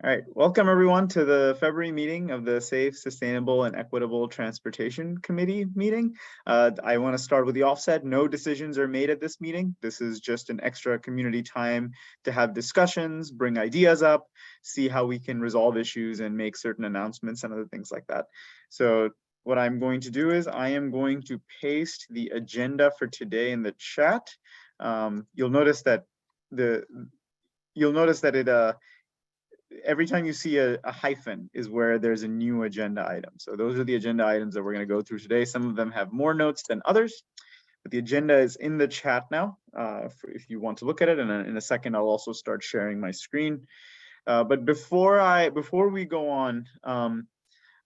All right, welcome everyone to the February meeting of the Safe, Sustainable, and Equitable Transportation Committee meeting. I want to start with the offset. No decisions are made at this meeting. This is just an extra community time to have discussions, bring ideas up, see how we can resolve issues and make certain announcements and other things like that. So what I'm going to do is I am going to paste the agenda for today in the chat. You'll notice that it every time you see a hyphen is where there's a new agenda item. So those are the agenda items that we're going to go through today. Some of them have more notes than others, but the agenda is in the chat now if you want to look at it. And in a second, I'll also start sharing my screen. But before we go on,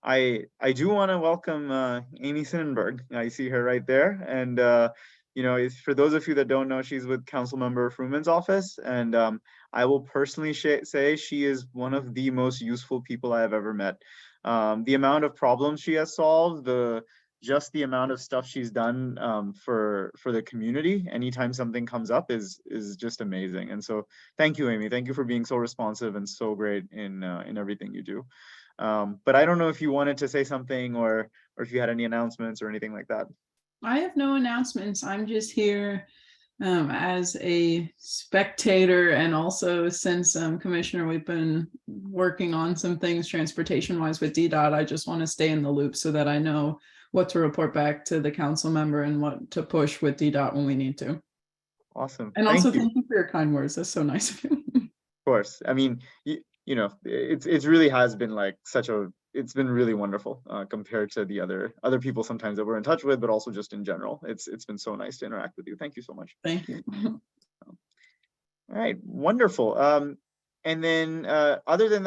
I do want to welcome Amy Sinnenberg. I see her right there. And for those of you that don't know, she's with Councilmember Fruman's office. And I will personally say she is one of the most useful people I have ever met. The amount of problems she has solved, just the amount of stuff she's done for the community anytime something comes up is just amazing. And so thank you, Amy. Thank you for being so responsive and so great in everything you do. But I don't know if you wanted to say something or if you had any announcements or anything like that. I have no announcements. I'm just here as a spectator, and also since Commissioner, we've been working on some things transportation wise with DDOT. I just want to stay in the loop so that I know what to report back to the council member and what to push with DDOT when we need to. Awesome. And also thank you for your kind words. That's so nice of you. Of course. I mean, it really has been like it's been really wonderful compared to the other people sometimes that we're in touch with, but also just in general. It's been so nice to interact with you. Thank you so much. Thank you. All right, wonderful. And then other than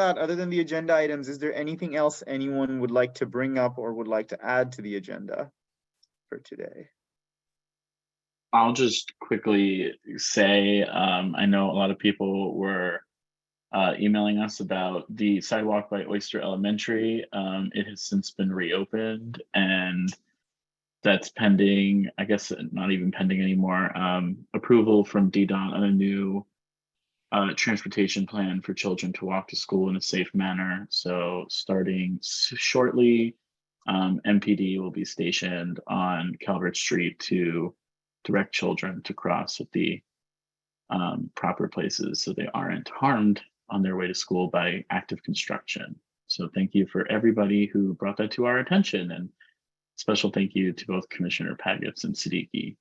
the agenda items, is there anything else anyone would like to bring up or would like to add to the agenda for today? I'll just quickly say, I know a lot of people were emailing us about the sidewalk by Oyster Elementary. It has since been reopened, and that's pending, I guess not even pending anymore, approval from DDOT on a new transportation plan for children to walk to school in a safe manner. So starting shortly, MPD will be stationed on Calvert Street to direct children to cross at the proper places so they aren't harmed on their way to school by active construction. So thank you for everybody who brought that to our attention, and special thank you to both Commissioner Pagets and Siddiqui.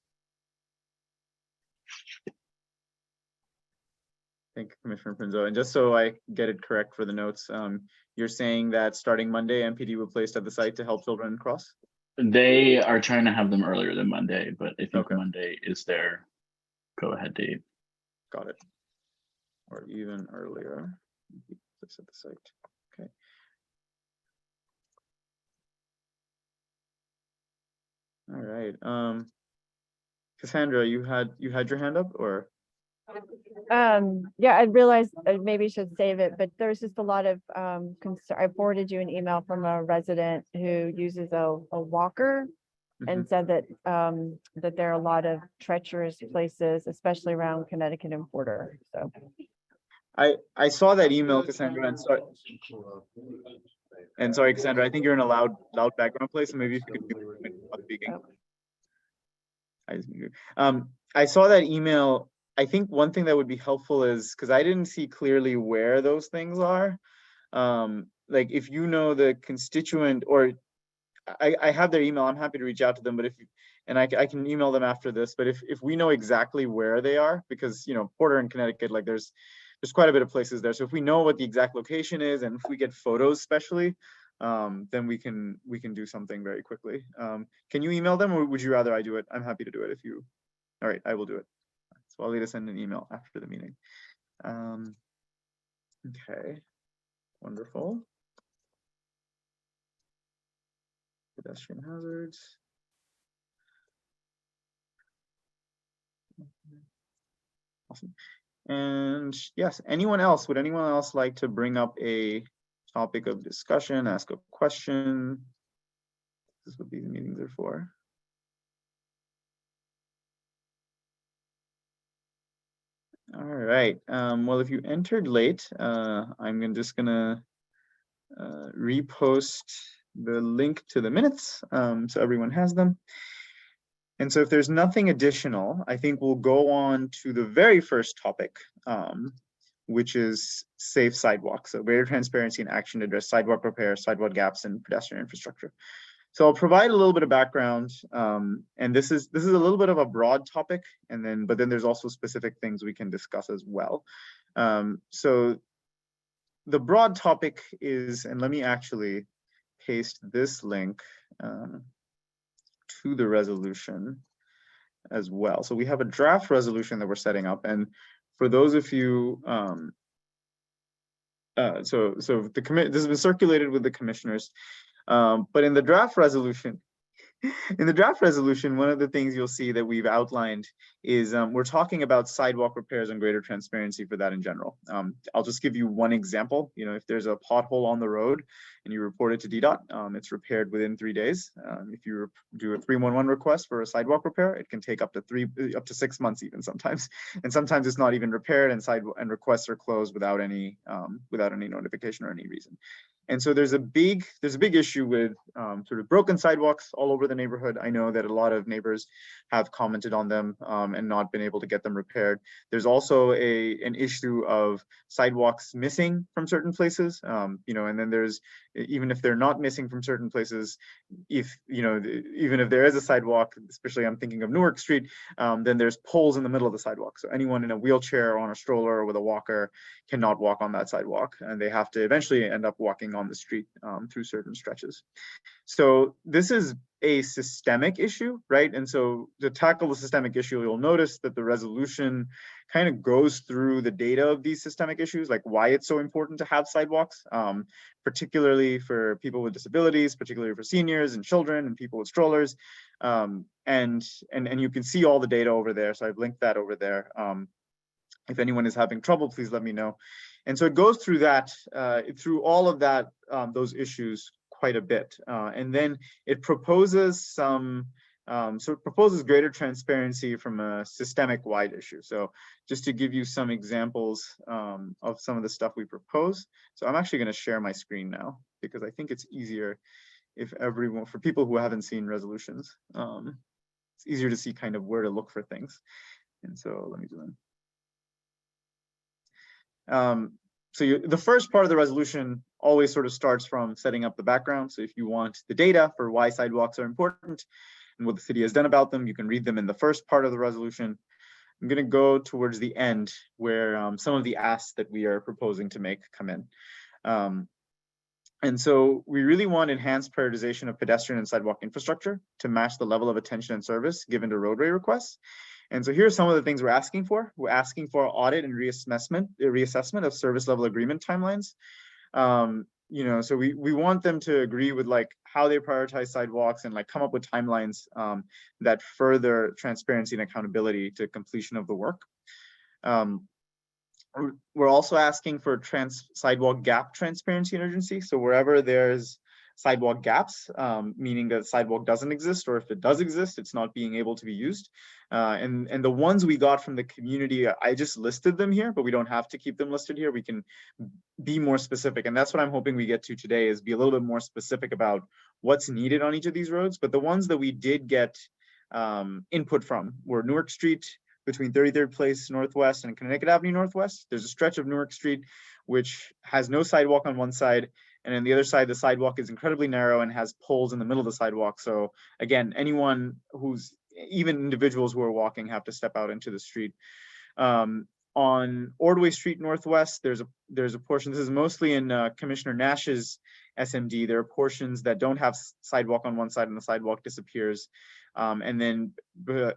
Thank you, Commissioner Pinzo. And just so I get it correct for the notes, you're saying that starting Monday, MPD will be placed at the site to help children cross? They are trying to have them earlier than Monday, but I think okay. Monday is their go-ahead date. Got it. Or even earlier. This at the site. Okay. All right. Cassandra, you had your hand up, or? Yeah, I realized I maybe should save it, but there's just a lot of concern. I forwarded you an email from a resident who uses a walker and said that that there are a lot of treacherous places, especially around Connecticut and Porter. So I saw that email, Cassandra, and sorry, Cassandra, I think you're in a loud background place, so maybe if you could do speaking. I saw that email. I think one thing that would be helpful is, because I didn't see clearly where those things are. Like if you know the constituent, or I have their email, I'm happy to reach out to them, but I can email them after this, but if we know exactly where they are, because Porter and Connecticut, like there's quite a bit of places there. So if we know what the exact location is, and if we get photos especially, then we can do something very quickly. Can you email them, or would you rather I do it? I'm happy to do it if you. All right, I will do it. So I'll need to send an email after the meeting. Okay, wonderful. Pedestrian hazards. Awesome. And yes, would anyone else like to bring up a topic of discussion, ask a question? This is what these meetings are for. All right. Well, if you entered late, I'm just gonna repost the link to the minutes so everyone has them. And so if there's nothing additional, I think we'll go on to the very first topic, which is safe sidewalks. So greater transparency and action to address sidewalk repair, sidewalk gaps, and pedestrian infrastructure. So I'll provide a little bit of background, and this is a little bit of a broad topic, but then there's also specific things we can discuss as well. So the broad topic is, and let me actually paste this link to the resolution as well. So we have a draft resolution that we're setting up, and for those of you, this has been circulated with the commissioners, but in the draft resolution, one of the things you'll see that we've outlined is we're talking about sidewalk repairs and greater transparency for that in general. I'll just give you one example. You know, if there's a pothole on the road and you report it to DDOT, it's repaired within 3 days. If you do a 311 request for a sidewalk repair, it can take up to 6 months even sometimes. And sometimes it's not even repaired, and requests are closed without any notification or any reason. And so there's a big issue with sort of broken sidewalks all over the neighborhood. I know that a lot of neighbors have commented on them and not been able to get them repaired. There's also an issue of sidewalks missing from certain places, you know, and then there's, even if they're not missing from certain places, even if there is a sidewalk, especially I'm thinking of Newark Street, then there's poles in the middle of the sidewalk. So anyone in a wheelchair or on a stroller or with a walker cannot walk on that sidewalk, and they have to eventually end up walking on the street through certain stretches. So this is a systemic issue, right? And so to tackle the systemic issue, you'll notice that the resolution kind of goes through the data of these systemic issues, like why it's so important to have sidewalks, particularly for people with disabilities, particularly for seniors and children and people with strollers. And you can see all the data over there. So I've linked that over there. If anyone is having trouble, please let me know. And so it goes through that, through all of that, those issues quite a bit. And then it proposes greater transparency from a systemic wide issue. So just to give you some examples of some of the stuff we propose. So I'm actually going to share my screen now, because I think it's easier if everyone, for people who haven't seen resolutions, it's easier to see kind of where to look for things. And so let me do that. The first part of the resolution always sort of starts from setting up the background. So if you want the data for why sidewalks are important and what the city has done about them, you can read them in the first part of the resolution. I'm going to go towards the end where some of the asks that we are proposing to make come in. And so we really want enhanced prioritization of pedestrian and sidewalk infrastructure to match the level of attention and service given to roadway requests. And so here's some of the things we're asking for. We're asking for audit and reassessment of service level agreement timelines. So we want them to agree with like how they prioritize sidewalks and like come up with timelines that further transparency and accountability to completion of the work. We're also asking for sidewalk gap transparency and urgency. So wherever there's sidewalk gaps, meaning that sidewalk doesn't exist, or if it does exist, it's not being able to be used. And the ones we got from the community, I just listed them here, but we don't have to keep them listed here. We can be more specific. And that's what I'm hoping we get to today, is be a little bit more specific about what's needed on each of these roads. But the ones that we did get input from were Newark Street, between 33rd Place Northwest and Connecticut Avenue Northwest. There's a stretch of Newark Street which has no sidewalk on one side, and on the other side, the sidewalk is incredibly narrow and has poles in the middle of the sidewalk. So again, even individuals who are walking have to step out into the street. On Ordway Street Northwest, there's a portion, this is mostly in Commissioner Nash's SMD. There are portions that don't have sidewalk on one side and the sidewalk disappears. And then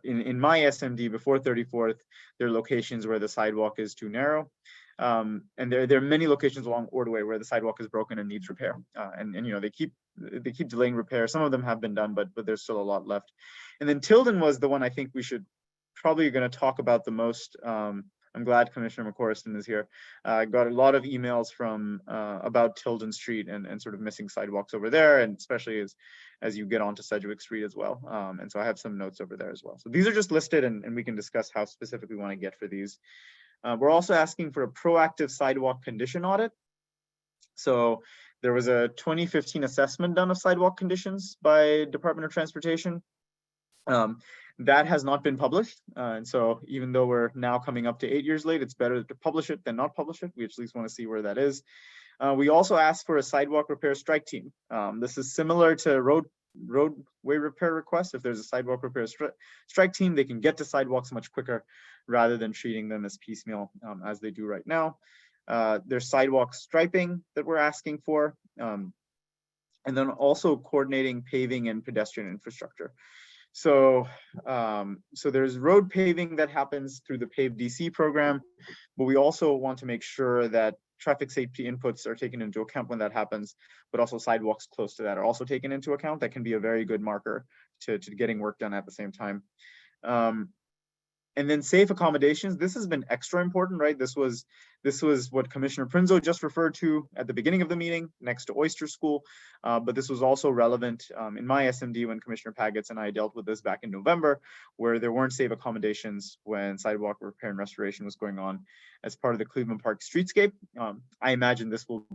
in my SMD before 34th, there are locations where the sidewalk is too narrow. And there are many locations along Ordway where the sidewalk is broken and needs repair. And they keep delaying repair. Some of them have been done, but there's still a lot left. And then Tilden was the one I think we should probably going to talk about the most. I'm glad Commissioner McCorriston is here. I got a lot of emails from about Tilden Street and sort of missing sidewalks over there, and especially as you get onto Sedgwick Street as well. And so I have some notes over there as well. So these are just listed, and we can discuss how specific we want to get for these. We're also asking for a proactive sidewalk condition audit. So there was a 2015 assessment done of sidewalk conditions by Department of Transportation. That has not been published. And so even though we're now coming up to 8 years late, it's better to publish it than not publish it. We at least want to see where that is. We also asked for a sidewalk repair strike team. This is similar to roadway repair requests. If there's a sidewalk repair strike team, they can get to sidewalks much quicker rather than treating them as piecemeal as they do right now. There's sidewalk striping that we're asking for. And then also coordinating paving and pedestrian infrastructure. So, so there's road paving that happens through the Pave DC program, but we also want to make sure that traffic safety inputs are taken into account when that happens, but also sidewalks close to that are also taken into account. That can be a very good marker to getting work done at the same time. And then safe accommodations. This has been extra important, right? This was what Commissioner Prinzo just referred to at the beginning of the meeting next to Oyster School. But this was also relevant in my SMD when Commissioner Pagets and I dealt with this back in November, where there weren't safe accommodations when sidewalk repair and restoration was going on as part of the Cleveland Park streetscape. I imagine this will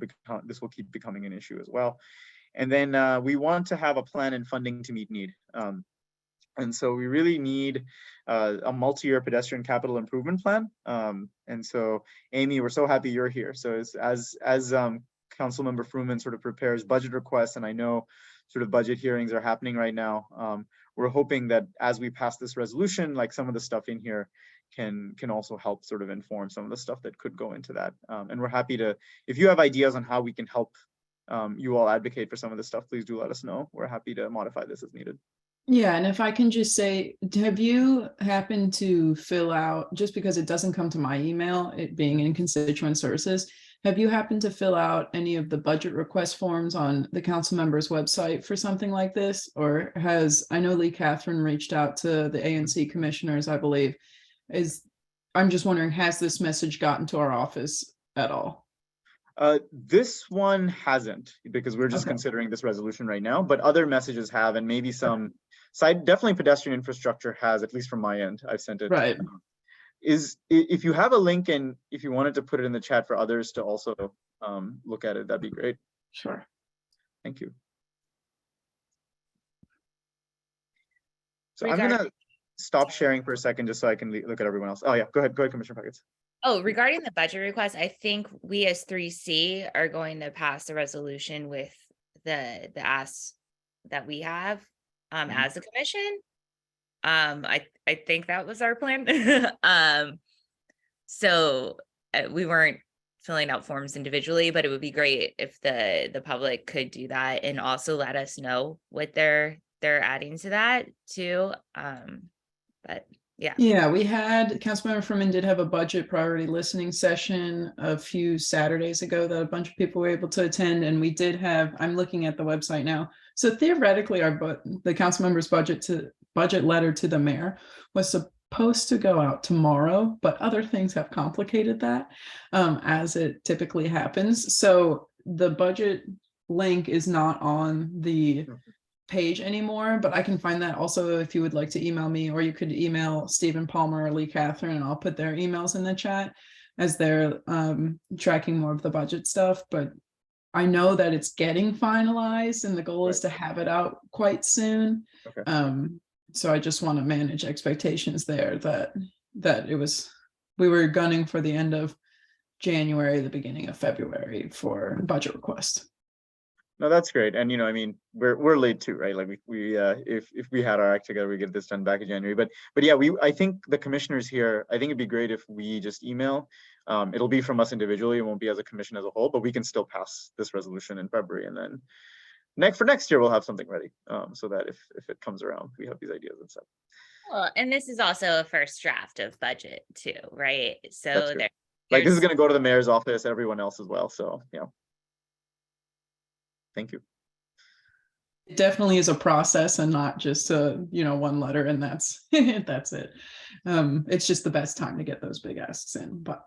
keep becoming an issue as well. And then we want to have a plan and funding to meet need. And so we really need a multi-year pedestrian capital improvement plan. And so, Amy, we're so happy you're here. So as Councilmember Fruman sort of prepares budget requests, and I know sort of budget hearings are happening right now, we're hoping that as we pass this resolution, like some of the stuff in here can also help sort of inform some of the stuff that could go into that. And we're happy to, if you have ideas on how we can help you all advocate for some of this stuff, please do let us know. We're happy to modify this as needed. Yeah, and if I can just say, have you happened to fill out, just because it doesn't come to my email, it being in constituent services, have you happened to fill out any of the budget request forms on the council member's website for something like this? Or I know Lee Catherine reached out to the ANC commissioners, I believe. I'm just wondering, has this message gotten to our office at all? This one hasn't, because we're just considering this resolution right now, but other messages have, and maybe some definitely pedestrian infrastructure has, at least from my end. I've sent it. Right. If you have a link and if you wanted to put it in the chat for others to also look at it, that'd be great. Sure. Thank you. So I'm gonna stop sharing for a second just so I can look at everyone else. Oh yeah, go ahead, Commissioner Pagets. Oh, regarding the budget request, I think we as 3C are going to pass the resolution with the asks that we have as a commission. I think that was our plan. So we weren't filling out forms individually, but it would be great if the public could do that and also let us know what they're adding to that too. But yeah, we had, Councilmember Furman did have a budget priority listening session a few Saturdays ago that a bunch of people were able to attend, and we did have, I'm looking at the website now, so theoretically the council member's budget letter to the mayor was supposed to go out tomorrow, but other things have complicated that, as it typically happens. So the budget link is not on the page anymore, but I can find that also if you would like to email me, or you could email Stephen Palmer or Lee Catherine, and I'll put their emails in the chat as they're tracking more of the budget stuff. But I know that it's getting finalized and the goal is to have it out quite soon. So I just want to manage expectations there that we were gunning for the end of January, the beginning of February for budget requests. No, that's great. And, I mean, we're late too, right? Like we if we had our act together, we get this done back in January. But yeah, I think the commissioners here, I think it'd be great if we just email. It'll be from us individually. It won't be as a commission as a whole, but we can still pass this resolution in February. And then for next year, we'll have something ready. So that if it comes around, we have these ideas and stuff. Well, and this is also a first draft of budget too, right? So like this is going to go to the mayor's office, everyone else as well. So yeah. Thank you. It definitely is a process and not just one letter and that's that's it. It's just the best time to get those big asks in, but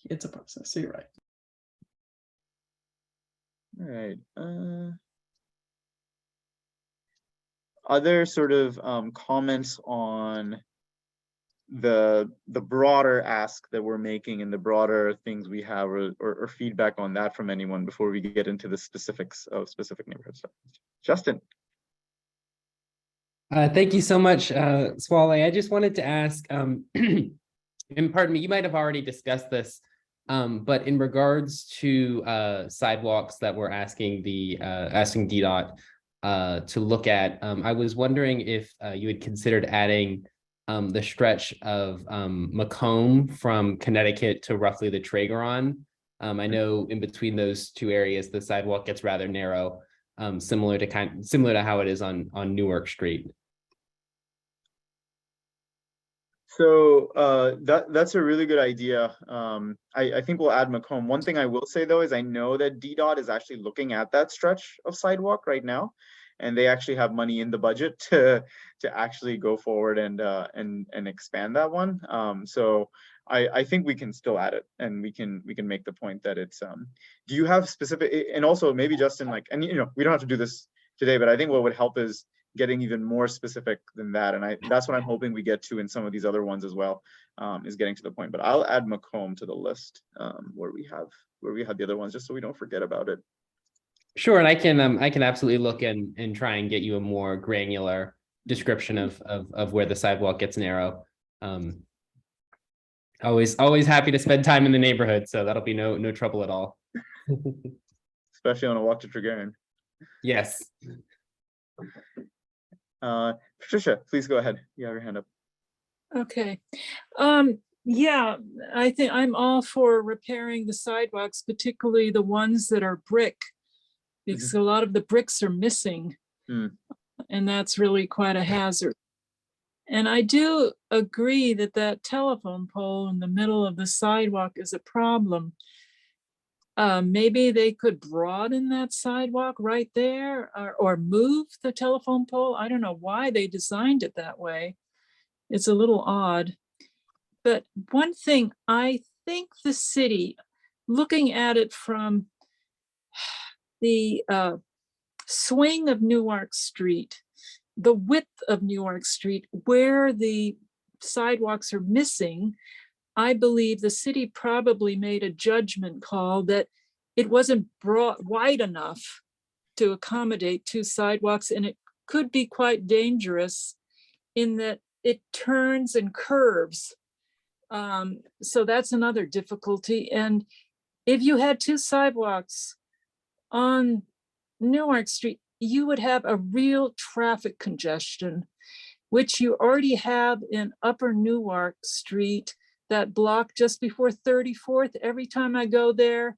it's a process. So you're right. All right. Other sort of comments on the broader ask that we're making and the broader things we have, or feedback on that from anyone before we get into the specifics of specific neighborhoods. Justin. Thank you so much, Swale. I just wanted to ask, and pardon me, you might have already discussed this, but in regards to sidewalks that we're asking DDOT to look at, I was wondering if you had considered adding the stretch of Macomb from Connecticut to roughly the Trageron. I know in between those two areas, the sidewalk gets rather narrow, similar to how it is on Newark Street. So that's a really good idea. I think we'll add Macomb. One thing I will say though is I know that DDOT is actually looking at that stretch of sidewalk right now, and they actually have money in the budget to actually go forward and expand that one. So I think we can still add it, and we can make the point that it's do you have specific, and also maybe Justin, like, and you know, we don't have to do this today, but I think what would help is getting even more specific than that, and that's what I'm hoping we get to in some of these other ones as well, is getting to the point. But I'll add Macomb to the list where we had the other ones, just so we don't forget about it. Sure, and I can absolutely look and try and get you a more granular description of where the sidewalk gets narrow. Always happy to spend time in the neighborhood, so that'll be no trouble at all. Especially on a walk to Tregerin. Yes. Patricia, please go ahead. You have your hand up. Okay. Yeah, I think I'm all for repairing the sidewalks, particularly the ones that are brick, because a lot of the bricks are missing. And that's really quite a hazard. And I do agree that telephone pole in the middle of the sidewalk is a problem. Maybe they could broaden that sidewalk right there, or move the telephone pole. I don't know why they designed it that way. It's a little odd. But one thing, I think the city, looking at it from the swing of Newark Street, the width of Newark Street, where the sidewalks are missing, I believe the city probably made a judgment call that it wasn't wide enough to accommodate two sidewalks, and it could be quite dangerous in that it turns and curves. So that's another difficulty. And if you had two sidewalks on Newark Street, you would have a real traffic congestion, which you already have in Upper Newark Street, that block just before 34th. Every time I go there,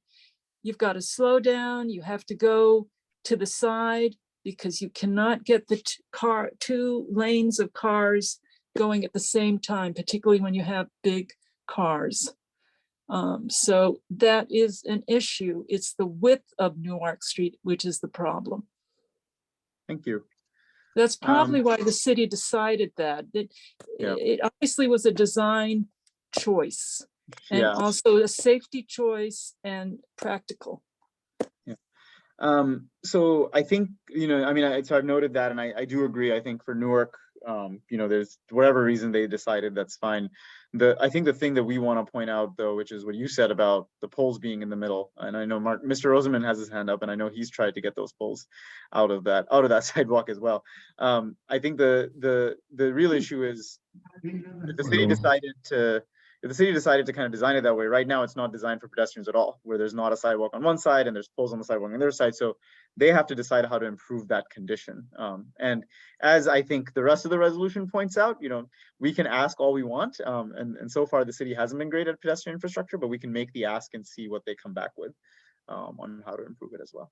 you've got to slow down. You have to go to the side because you cannot get the two lanes of cars going at the same time, particularly when you have big cars. So that is an issue. It's the width of Newark Street, which is the problem. Thank you. That's probably why the city decided that. It obviously was a design choice, and also a safety choice and practical. So I think, you know, I mean, so I've noted that, and I do agree. I think for Newark, you know, there's whatever reason they decided, that's fine. I think the thing that we want to point out though, which is what you said about the poles being in the middle, and I know Mr. Rosenman has his hand up, and I know he's tried to get those poles out of that sidewalk as well. I think the real issue is if the city decided to kind of design it that way. Right now, it's not designed for pedestrians at all, where there's not a sidewalk on one side and there's poles on the sidewalk on the other side. So they have to decide how to improve that condition. And as I think the rest of the resolution points out, you know, we can ask all we want. And so far, the city hasn't been great at pedestrian infrastructure, but we can make the ask and see what they come back with on how to improve it as well.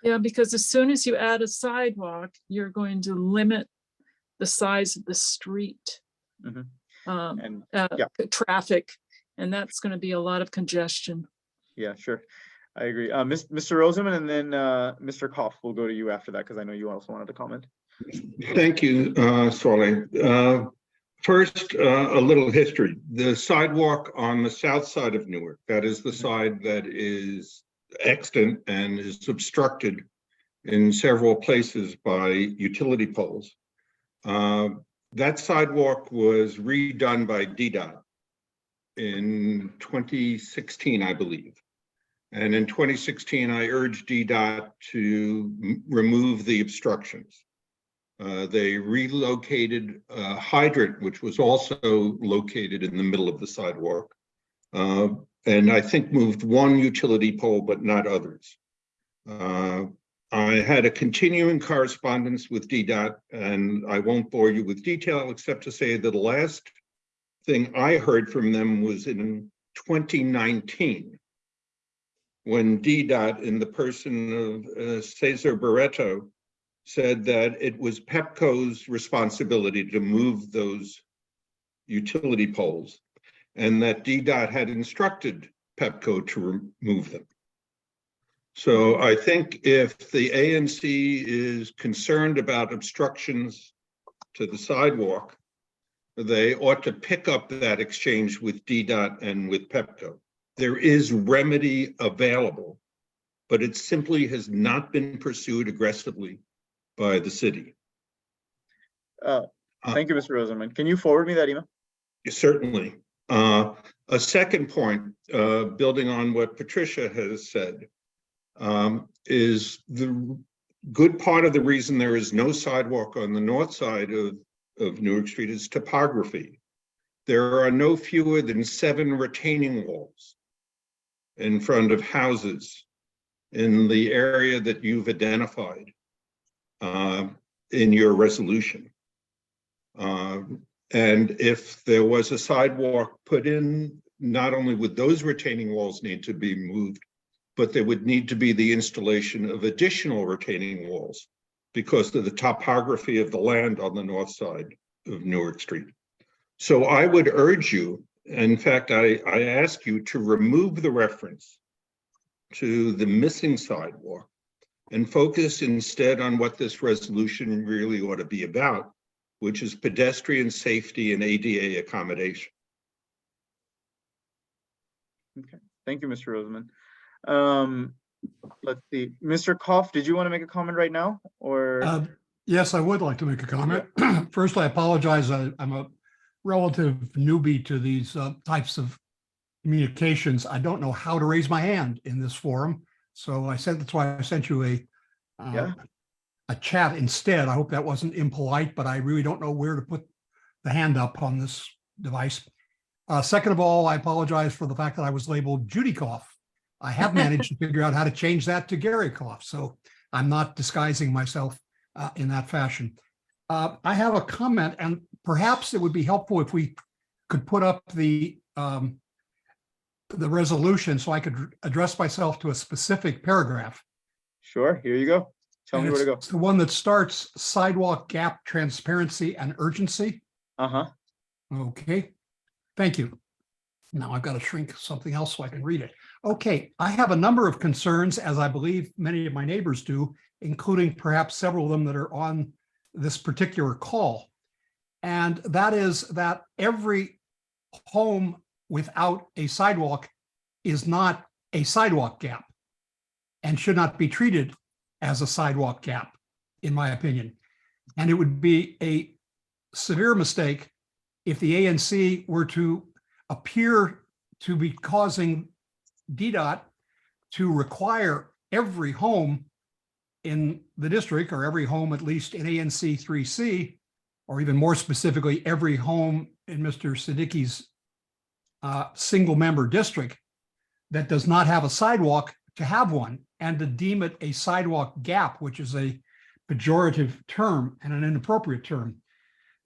Yeah, because as soon as you add a sidewalk, you're going to limit the size of the street. Traffic, and that's going to be a lot of congestion. Yeah, sure. I agree. Mr. Rosenman, and then Mr. Koff, we'll go to you after that, because I know you also wanted to comment. Thank you, Swale. First, a little history. The sidewalk on the south side of Newark, that is the side that is extant and is obstructed in several places by utility poles. That sidewalk was redone by DDOT in 2016, I believe. And in 2016, I urged DDOT to remove the obstructions. They relocated a hydrant, which was also located in the middle of the sidewalk. And I think moved one utility pole, but not others. I had a continuing correspondence with DDOT, and I won't bore you with detail except to say that the last thing I heard from them was in 2019, when DDOT, in the person of Cesar Barreto, said that it was Pepco's responsibility to move those utility poles, and that DDOT had instructed Pepco to remove them. So I think if the ANC is concerned about obstructions to the sidewalk, they ought to pick up that exchange with DDOT and with Pepco. There is remedy available, but it simply has not been pursued aggressively by the city. Thank you, Mr. Rosenman. Can you forward me that email? Certainly. A second point, building on what Patricia has said, is the good part of the reason there is no sidewalk on the north side of Newark Street is topography. There are no fewer than 7 retaining walls in front of houses in the area that you've identified in your resolution. And if there was a sidewalk put in, not only would those retaining walls need to be moved, but there would need to be the installation of additional retaining walls because of the topography of the land on the north side of Newark Street. So I would urge you, in fact, I ask you to remove the reference to the missing sidewalk and focus instead on what this resolution really ought to be about, which is pedestrian safety and ADA accommodation. Okay, thank you, Mr. Rosenman. Let's see, Mr. Koff, did you want to make a comment right now, or? Yes, I would like to make a comment. First, I apologize. I'm a relative newbie to these types of communications. I don't know how to raise my hand in this forum. So that's why I sent you a chat instead. I hope that wasn't impolite, but I really don't know where to put the hand up on this device. Second of all, I apologize for the fact that I was labeled Judy Koff. I have managed to figure out how to change that to Gary Koff. So I'm not disguising myself in that fashion. I have a comment, and perhaps it would be helpful if we could put up the resolution so I could address myself to a specific paragraph. Sure, here you go. Tell me where to go. It's the one that starts sidewalk gap transparency and urgency. Okay, thank you. Now I've got to shrink something else so I can read it. Okay, I have a number of concerns, as I believe many of my neighbors do, including perhaps several of them that are on this particular call. And that is that every home without a sidewalk is not a sidewalk gap and should not be treated as a sidewalk gap, in my opinion. And it would be a severe mistake if the ANC were to appear to be causing DDOT to require every home in the district, or every home at least in ANC 3C, or even more specifically, every home in Mr. Siddiqui's single member district that does not have a sidewalk to have one, and to deem it a sidewalk gap, which is a pejorative term and an inappropriate term.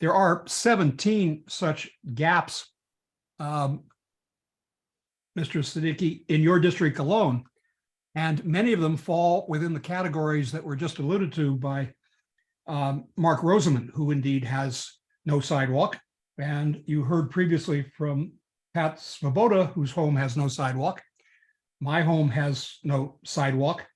There are 17 such gaps, Mr. Siddiqui, in your district alone, and many of them fall within the categories that were just alluded to by Mark Rosenman, who indeed has no sidewalk. And you heard previously from Pat Svoboda, whose home has no sidewalk. My home has no sidewalk.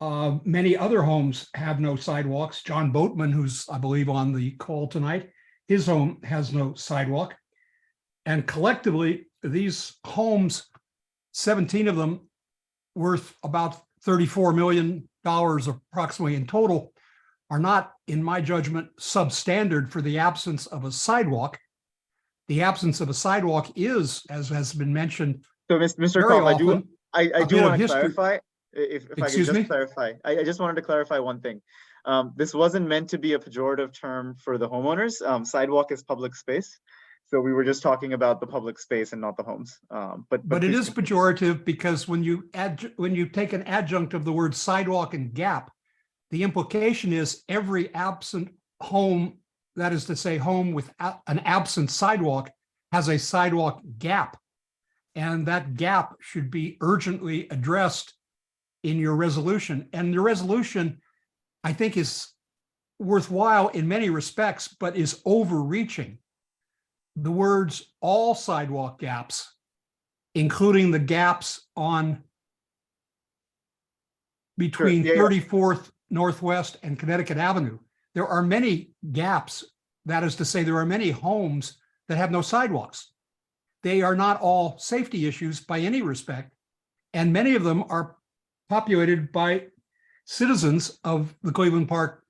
Many other homes have no sidewalks. John Boatman, who's, I believe, on the call tonight, his home has no sidewalk. And collectively, these homes, 17 of them, worth about $34 million approximately in total, are not, in my judgment, substandard for the absence of a sidewalk. The absence of a sidewalk is, as has been mentioned, So, Mr. very Koff, often I a do bit of want to history. clarify, if I could Excuse just me? clarify. I just wanted to clarify one thing. This wasn't meant to be a pejorative term for the homeowners. Sidewalk is public space. So we were just talking about the public space and not the homes. But But it please is continue. pejorative because when you take an adjunct of the word sidewalk and gap, the implication is every absent home, that is to say, home with an absent sidewalk, has a sidewalk gap. And that gap should be urgently addressed in your resolution. And the resolution, I think, is worthwhile in many respects, but is overreaching. The words all sidewalk gaps, including the gaps on between Sure, yeah. 34th Northwest and Connecticut Avenue. There are many gaps. That is to say, there are many homes that have no sidewalks. They are not all safety issues by any respect. And many of them are populated by citizens of the Cleveland Park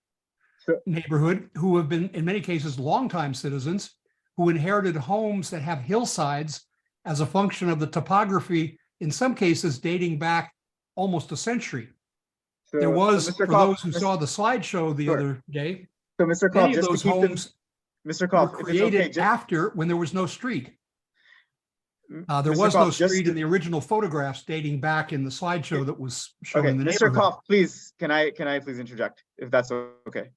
neighborhood who have been, in many cases, longtime citizens who inherited homes that have hillsides as a function of the topography, in some cases dating back almost a century. There was, Mr. for Koff, those who saw the slideshow the other day, So, Mr. Koff, many of just to those keep homes Mr. were Koff, if it's okay, created after when there was no street. There Mr. was no Koff, just street in the original photographs dating back in the slideshow that was shown okay, in the Mr. neighborhood. Koff, please, can I please interject, if that's okay?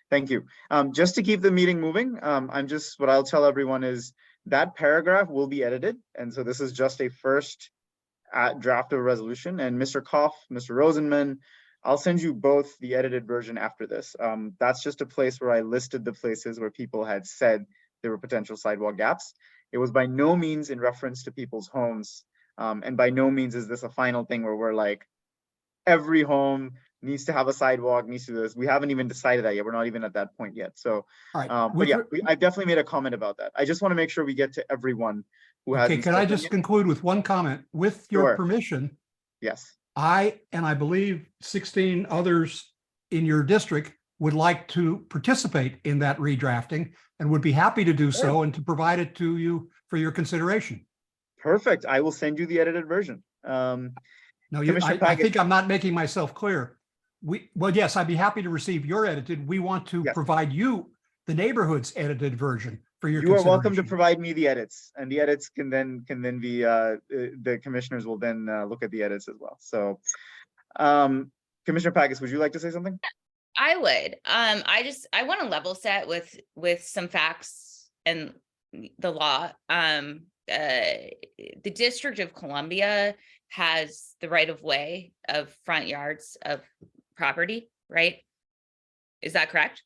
Thank you. Just to keep the meeting moving, what I'll tell everyone is that paragraph will be edited. And so this is just a first draft of a resolution. And Mr. Koff, Mr. Rosenman, I'll send you both the edited version after this. That's just a place where I listed the places where people had said there were potential sidewalk gaps. It was by no means in reference to people's homes. And by no means is this a final thing where we're like, every home needs to have a sidewalk, needs to do this. We haven't even decided that yet. We're not even at that point yet. So, All right. but yeah, I've definitely made a comment about that. I just want to make sure we get to everyone who Okay, hasn't can I spoken just yet. conclude with one comment? With your Sure. permission, Yes. I believe 16 others in your district would like to participate in that redrafting and would be happy to do so and to provide it to you for your consideration. Perfect. I will send you the edited version. No, Commissioner I Paget. think I'm not making myself clear. Well, yes, I'd be happy to receive your edited. We want to Yes. provide you the neighborhood's edited version for your You are welcome to consideration. provide me the edits, and the edits can then be the commissioners will then look at the edits as well. So, Commissioner Pagas, would you like to say something? I would. I want to level set with some facts and the law. The District of Columbia has the right of way of front yards of property, right? Is that correct?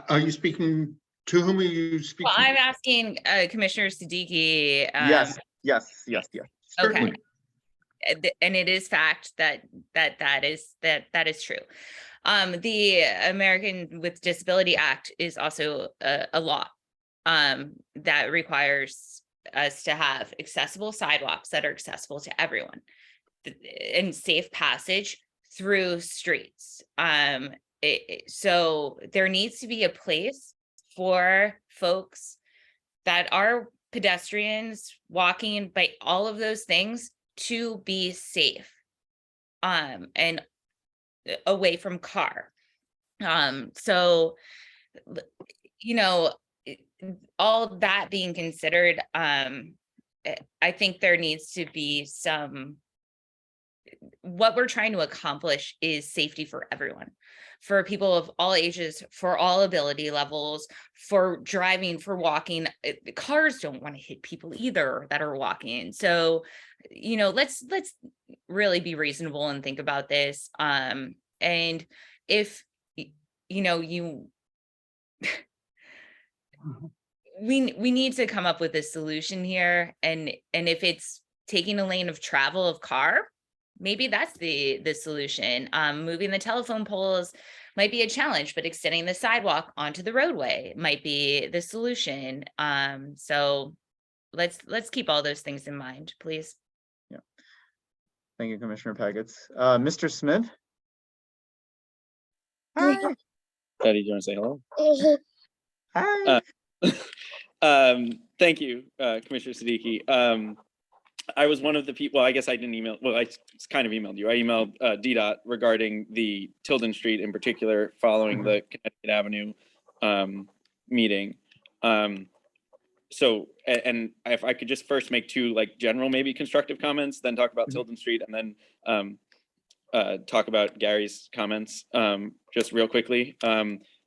Are you speaking to whom are you speaking? Well, I'm asking Commissioner Siddiqui. Yes. Okay. And it is fact that is true. The American with Disability Act is also a law that requires us to have accessible sidewalks that are accessible to everyone and safe passage through streets. So there needs to be a place for folks that are pedestrians, walking, by all of those things, to be safe and away from car. So, you know, all that being considered, I think there needs to be what we're trying to accomplish is safety for everyone, for people of all ages, for all ability levels, for driving, for walking. Cars don't want to hit people either that are walking. So, you know, let's really be reasonable and think about this. And if, you know, we need to come up with a solution here. And if it's taking a lane of travel of car, maybe that's the solution. Moving the telephone poles might be a challenge, but extending the sidewalk onto the roadway might be the solution. So let's keep all those things in mind, please. Yeah. Thank you, Commissioner Pagets. Mr. Smith? Daddy, do you want to say hello? Hi. Thank you, Commissioner Siddiqui. I was one of the people, well, I guess I didn't email, well, I kind of emailed you. I emailed DDOT regarding the Tilden Street in particular following the Connecticut Avenue meeting. So, and if I could just first make two like general, maybe constructive comments, then talk about Tilden Street, and then talk about Gary's comments just real quickly.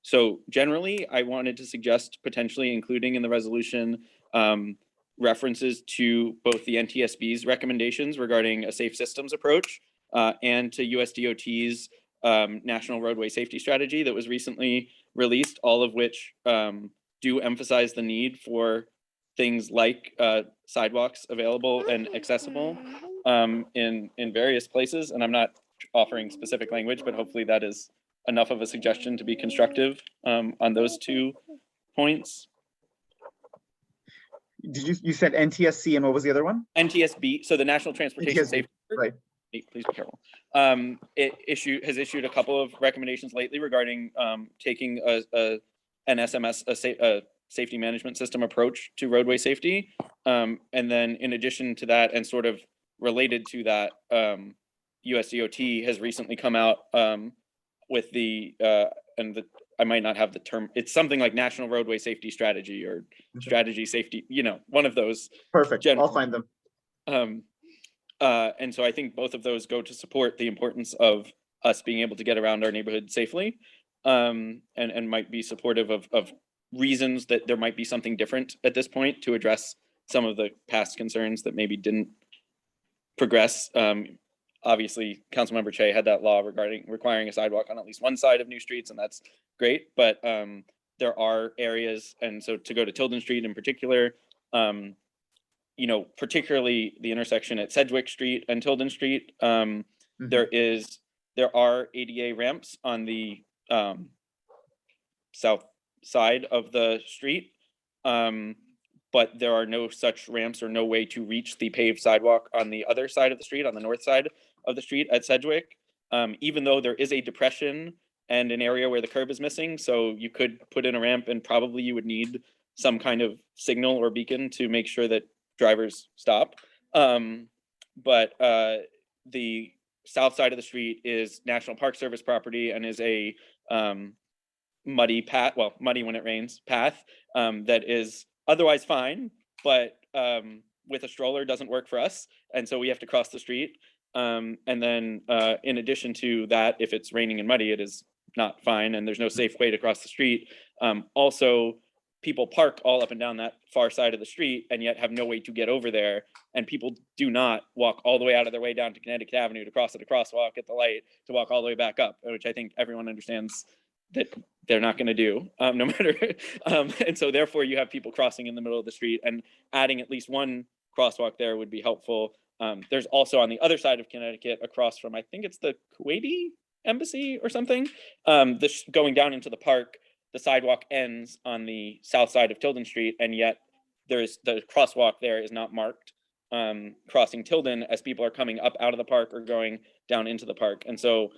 So generally, I wanted to suggest potentially including in the resolution references to both the NTSB's recommendations regarding a safe systems approach and to USDOT's National Roadway Safety Strategy that was recently released, all of which do emphasize the need for things like sidewalks available and accessible in various places. And I'm not offering specific language, but hopefully that is enough of a suggestion to be constructive on those 2 points. Did you said NTSC and what was the other one? NTSB, so the National Transportation NTSB, Safety. right. Please be careful. It has issued a couple of recommendations lately regarding taking an SMS, a safety management system approach to roadway safety. And then in addition to that, and sort of related to that, USDOT has recently come out with the I might not have the term. It's something like National Roadway Safety Strategy or Strategy Safety, one of those. Perfect. I'll find them. And so I think both of those go to support the importance of us being able to get around our neighborhood safely, and might be supportive of reasons that there might be something different at this point to address some of the past concerns that maybe didn't progress. Obviously, Councilmember Che had that law requiring a sidewalk on at least one side of new streets, and that's great. But there are areas, and so to go to Tilden Street in particular, particularly the intersection at Sedgwick Street and Tilden Street, there are ADA ramps on the south side of the street, but there are no such ramps or no way to reach the paved sidewalk on the other side of the street, on the north side of the street at Sedgwick, even though there is a depression and an area where the curb is missing. So you could put in a ramp, and probably you would need some kind of signal or beacon to make sure that drivers stop. But the south side of the street is National Park Service property and is a muddy path, well, muddy when it rains path, that is otherwise fine, but with a stroller doesn't work for us. And so we have to cross the street. And then in addition to that, if it's raining and muddy, it is not fine, and there's no safe way to cross the street. Also, people park all up and down that far side of the street and yet have no way to get over there. And people do not walk all the way out of their way down to Connecticut Avenue to cross at a crosswalk at the light to walk all the way back up, which I think everyone understands that they're not going to do, no matter. And so therefore you have people crossing in the middle of the street, and adding at least one crosswalk there would be helpful. There's also on the other side of Connecticut, across from, I think it's the Kuwaiti embassy or something, going down into the park, the sidewalk ends on the south side of Tilden Street, and yet there's the crosswalk there is not marked crossing Tilden as people are coming up out of the park or going down into the park. And so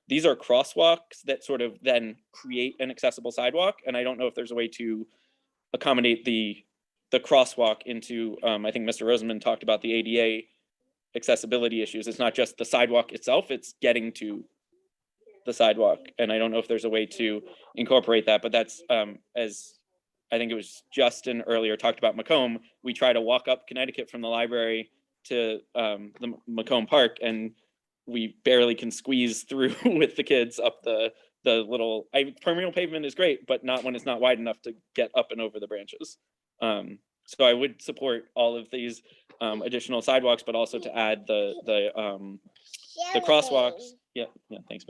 these are crosswalks that sort of then create an accessible sidewalk. And I don't know if there's a way to accommodate the crosswalk into, I think Mr. Rosenman talked about the ADA accessibility issues. It's not just the sidewalk itself, it's getting to the sidewalk. And I don't know if there's a way to incorporate that, but that's, as I think it was Justin earlier talked about Macomb, we try to walk up Connecticut from the library to the Macomb Park, and we barely can squeeze through with the kids up the little, permeable pavement is great, but not when it's not wide enough to get up and over the branches. So I would support all of these additional sidewalks, but also to add the crosswalks. Yeah, thanks,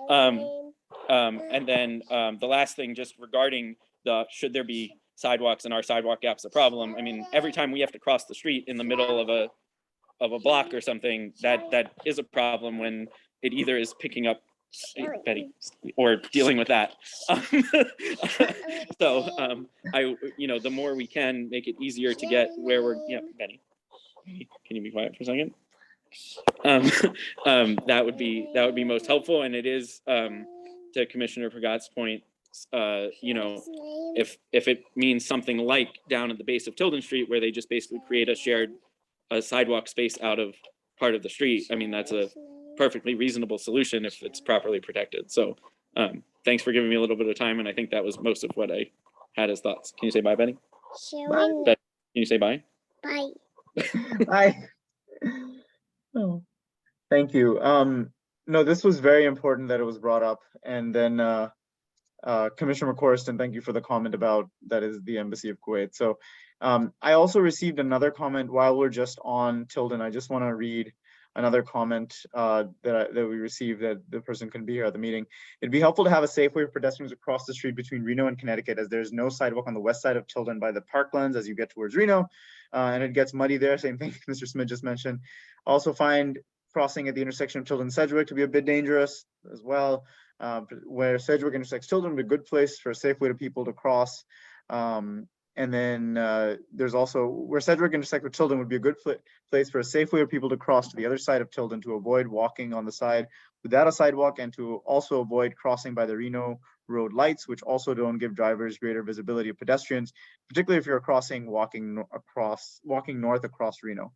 man. And then the last thing, just regarding should there be sidewalks and are sidewalk gaps a problem? I mean, every time we have to cross the street in the middle of a block or something, that is a problem when it either is picking up Betty or dealing with that. So the more we can make it easier to get where we're, Betty, can you be quiet for a second? that would be most helpful. And it is, to Commissioner Pagat's point, you know, if it means something like down at the base of Tilden Street, where they just basically create a sidewalk space out of part of the street, I mean, that's a perfectly reasonable solution if it's properly protected. So thanks for giving me a little bit of time. And I think that was most of what I had as thoughts. Can you say bye, Betty? Bye. Can you say bye? Bye. Bye. Oh, thank you. No, this was very important that it was brought up. And then Commissioner McCorriston, thank you for the comment about that is the Embassy of Kuwait. So I also received another comment while we're just on Tilden. I just want to read another comment that we received, that the person couldn't be here at the meeting. It'd be helpful to have a safe way for pedestrians across the street between Reno and Connecticut, as there's no sidewalk on the west side of Tilden by the parklands as you get towards Reno, and it gets muddy there. Same thing Mr. Smith just mentioned. Also find crossing at the intersection of Tilden and Sedgwick to be a bit dangerous as well. Where Sedgwick intersects Tilden would be a good place for a safe way to people to cross. And then there's also where Sedgwick intersects with Tilden would be a good place for a safe way for people to cross to the other side of Tilden to avoid walking on the side without a sidewalk, and to also avoid crossing by the Reno road lights, which also don't give drivers greater visibility of pedestrians, particularly if you're walking north across Reno.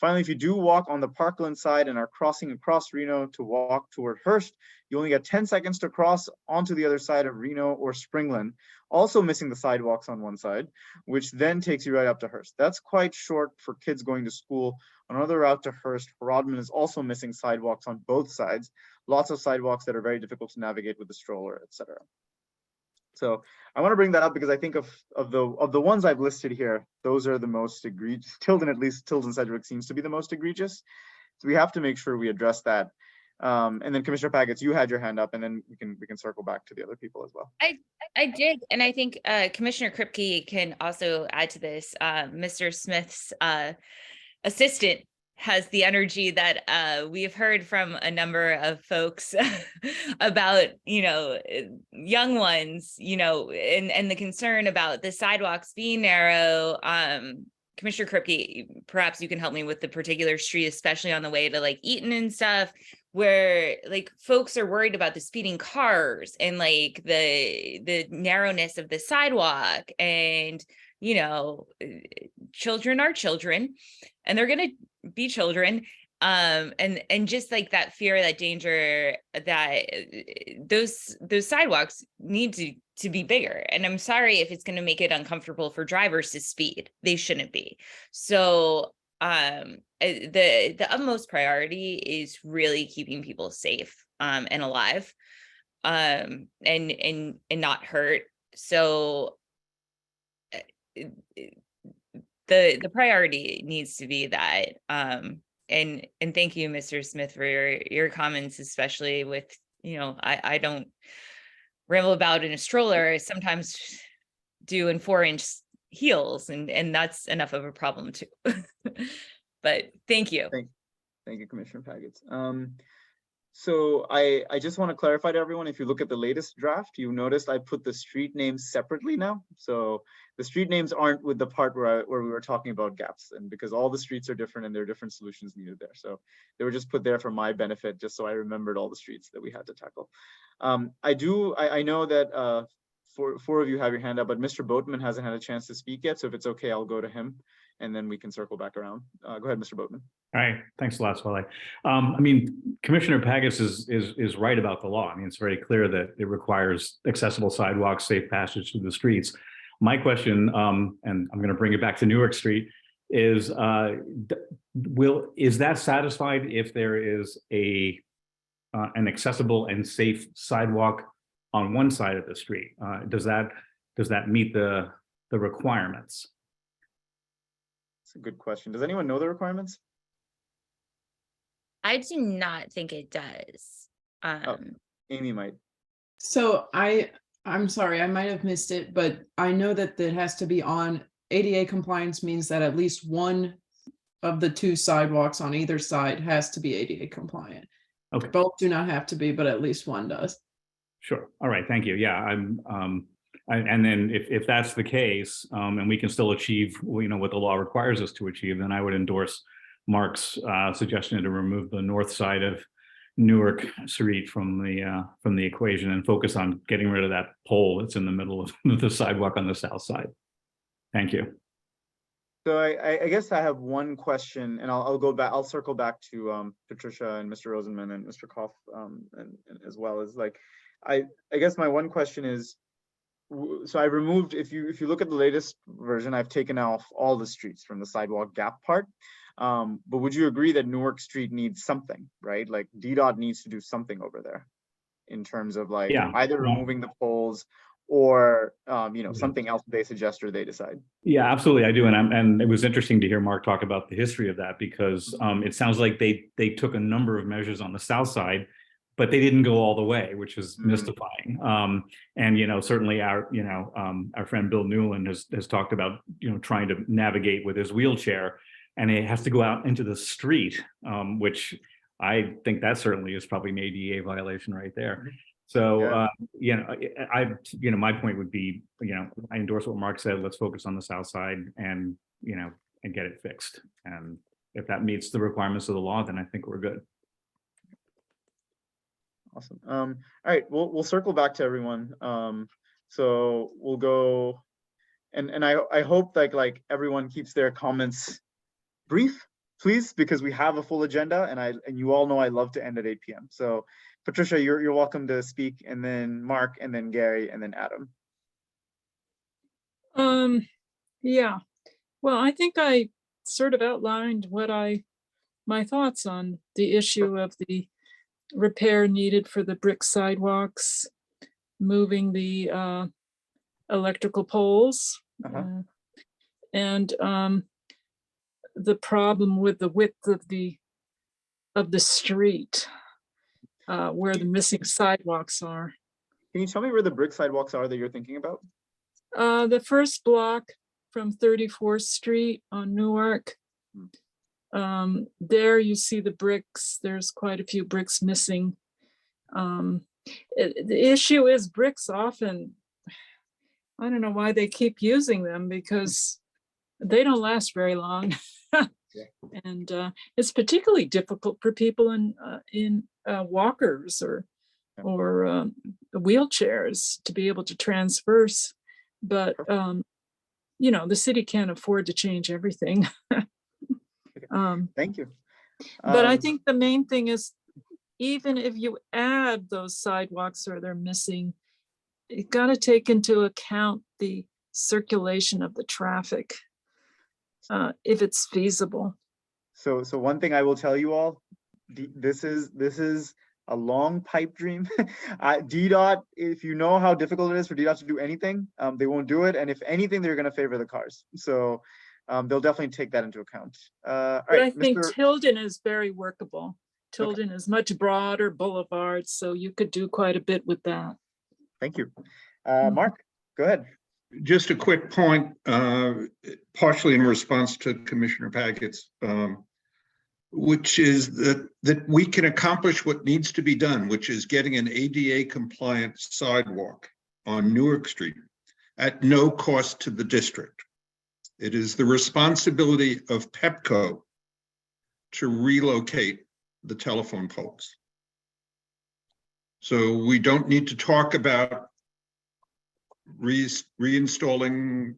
Finally, if you do walk on the Parkland side and are crossing across Reno to walk toward Hearst, you only get 10 seconds to cross onto the other side of Reno or Springland, also missing the sidewalks on one side, which then takes you right up to Hearst. That's quite short for kids going to school. On another route to Hearst, Rodman is also missing sidewalks on both sides, lots of sidewalks that are very difficult to navigate with a stroller, etc. So I want to bring that up because I think of the ones I've listed here, those are the most egregious. Tilden, at least Tilden Sedgwick seems to be the most egregious. So we have to make sure we address that. And then Commissioner Paggett, you had your hand up, and then we can circle back to the other people as well. I did, and I think Commissioner Kripke can also add to this. Mr. Smith's assistant has the energy that we have heard from a number of folks about, young ones, and the concern about the sidewalks being narrow. Commissioner Kripke, perhaps you can help me with the particular street, especially on the way to like Eaton and stuff, where like folks are worried about the speeding cars and like the narrowness of the sidewalk, and children are children and they're going to be children, and just like that fear, that danger, that those sidewalks need to be bigger. And I'm sorry if it's going to make it uncomfortable for drivers to speed. They shouldn't be. So the utmost priority is really keeping people safe and alive, and not hurt. So the priority needs to be that. And thank you, Mr. Smith, for your comments, especially with, I don't ramble about in a stroller. I sometimes do in 4-inch heels, and that's enough of a problem too. But thank you. Thank you, Commissioner Paggett. So I just want to clarify to everyone, if you look at the latest draft, you noticed I put the street names separately now. So the street names aren't with the part where we were talking about gaps, and because all the streets are different and there are different solutions needed there. So they were just put there for my benefit, just so I remembered all the streets that we had to tackle. I know that four of you have your hand up, but Mr. Boatman hasn't had a chance to speak yet. So if it's okay, I'll go to him and then we can circle back around. Go ahead, Mr. Boatman. All right, thanks a lot, Swale. I mean, Commissioner Paggett is right about the law. I mean, it's very clear that it requires accessible sidewalks, safe passage through the streets. My question, and I'm going to bring it back to Newark Street, is is that satisfied if there is an accessible and safe sidewalk on one side of the street? Does that meet the requirements? That's a good question. Does anyone know the requirements? I do not think it does. Amy might. So I'm sorry, I might have missed it, but I know that it has to be on ADA compliance means that at least one of the two sidewalks on either side has to be ADA compliant. Okay. Both do not have to be, but at least one does. Sure. All right. Thank you. Yeah. And then if that's the case, and we can still achieve, what the law requires us to achieve, then I would endorse Mark's suggestion to remove the north side of Newark Street from the equation and focus on getting rid of that pole that's in the middle of the sidewalk on the south side. Thank you. So I guess I have one question, and I'll go back. I'll circle back to Patricia and Mr. Rosenman and Mr. Koff, and as well as like, I guess my one question is, so I removed, if you look at the latest version, I've taken off all the streets from the sidewalk gap part. But would you agree that Newark Street needs something, right? Like DDOT needs to do something over there in terms of like either removing the poles or something else they suggest or they decide. Yeah, absolutely, I do, and it was interesting to hear Mark talk about the history of that, because it sounds like they took a number of measures on the south side, but they didn't go all the way, which is mystifying. And certainly our friend Bill Newland has talked about trying to navigate with his wheelchair, and it has to go out into the street, which I think that certainly is probably an ADA violation right there. So, my point would be, I endorse what Mark said. Let's focus on the south side and get it fixed. And if that meets the requirements of the law, then I think we're good. Awesome. All right, we'll circle back to everyone. So we'll go, and I hope that like everyone keeps their comments brief, please, because we have a full agenda, and you all know I love to end at 8 p.m. So Patricia, you're welcome to speak, and then Mark, and then Gary, and then Adam. Yeah, well, I think I sort of outlined my thoughts on the issue of the repair needed for the brick sidewalks, moving the electrical poles, and the problem with the width of the street, where the missing sidewalks are. Can you tell me where the brick sidewalks are that you're thinking about? The first block from 34th Street on Newark. There you see the bricks. There's quite a few bricks missing. The issue is bricks often, I don't know why they keep using them, because they don't last very long. And it's particularly difficult for people in walkers or wheelchairs to be able to transverse. But the city can't afford to change everything. Thank you. But I think the main thing is, even if you add those sidewalks or they're missing, you got to take into account the circulation of the traffic, if it's feasible. So one thing I will tell you all, this is a long pipe dream. DDOT, if you know how difficult it is for DDOT to do anything, they won't do it. And if anything, they're going to favor the cars. So they'll definitely take that into account. But I think Tilden is very workable. Tilden is much broader boulevard, so you could do quite a bit with that. Thank you. Mark, go ahead. Just a quick point, partially in response to Commissioner Packett's, which is that we can accomplish what needs to be done, which is getting an ADA compliant sidewalk on Newark Street at no cost to the district. It is the responsibility of PEPCO to relocate the telephone poles. So we don't need to talk about reinstalling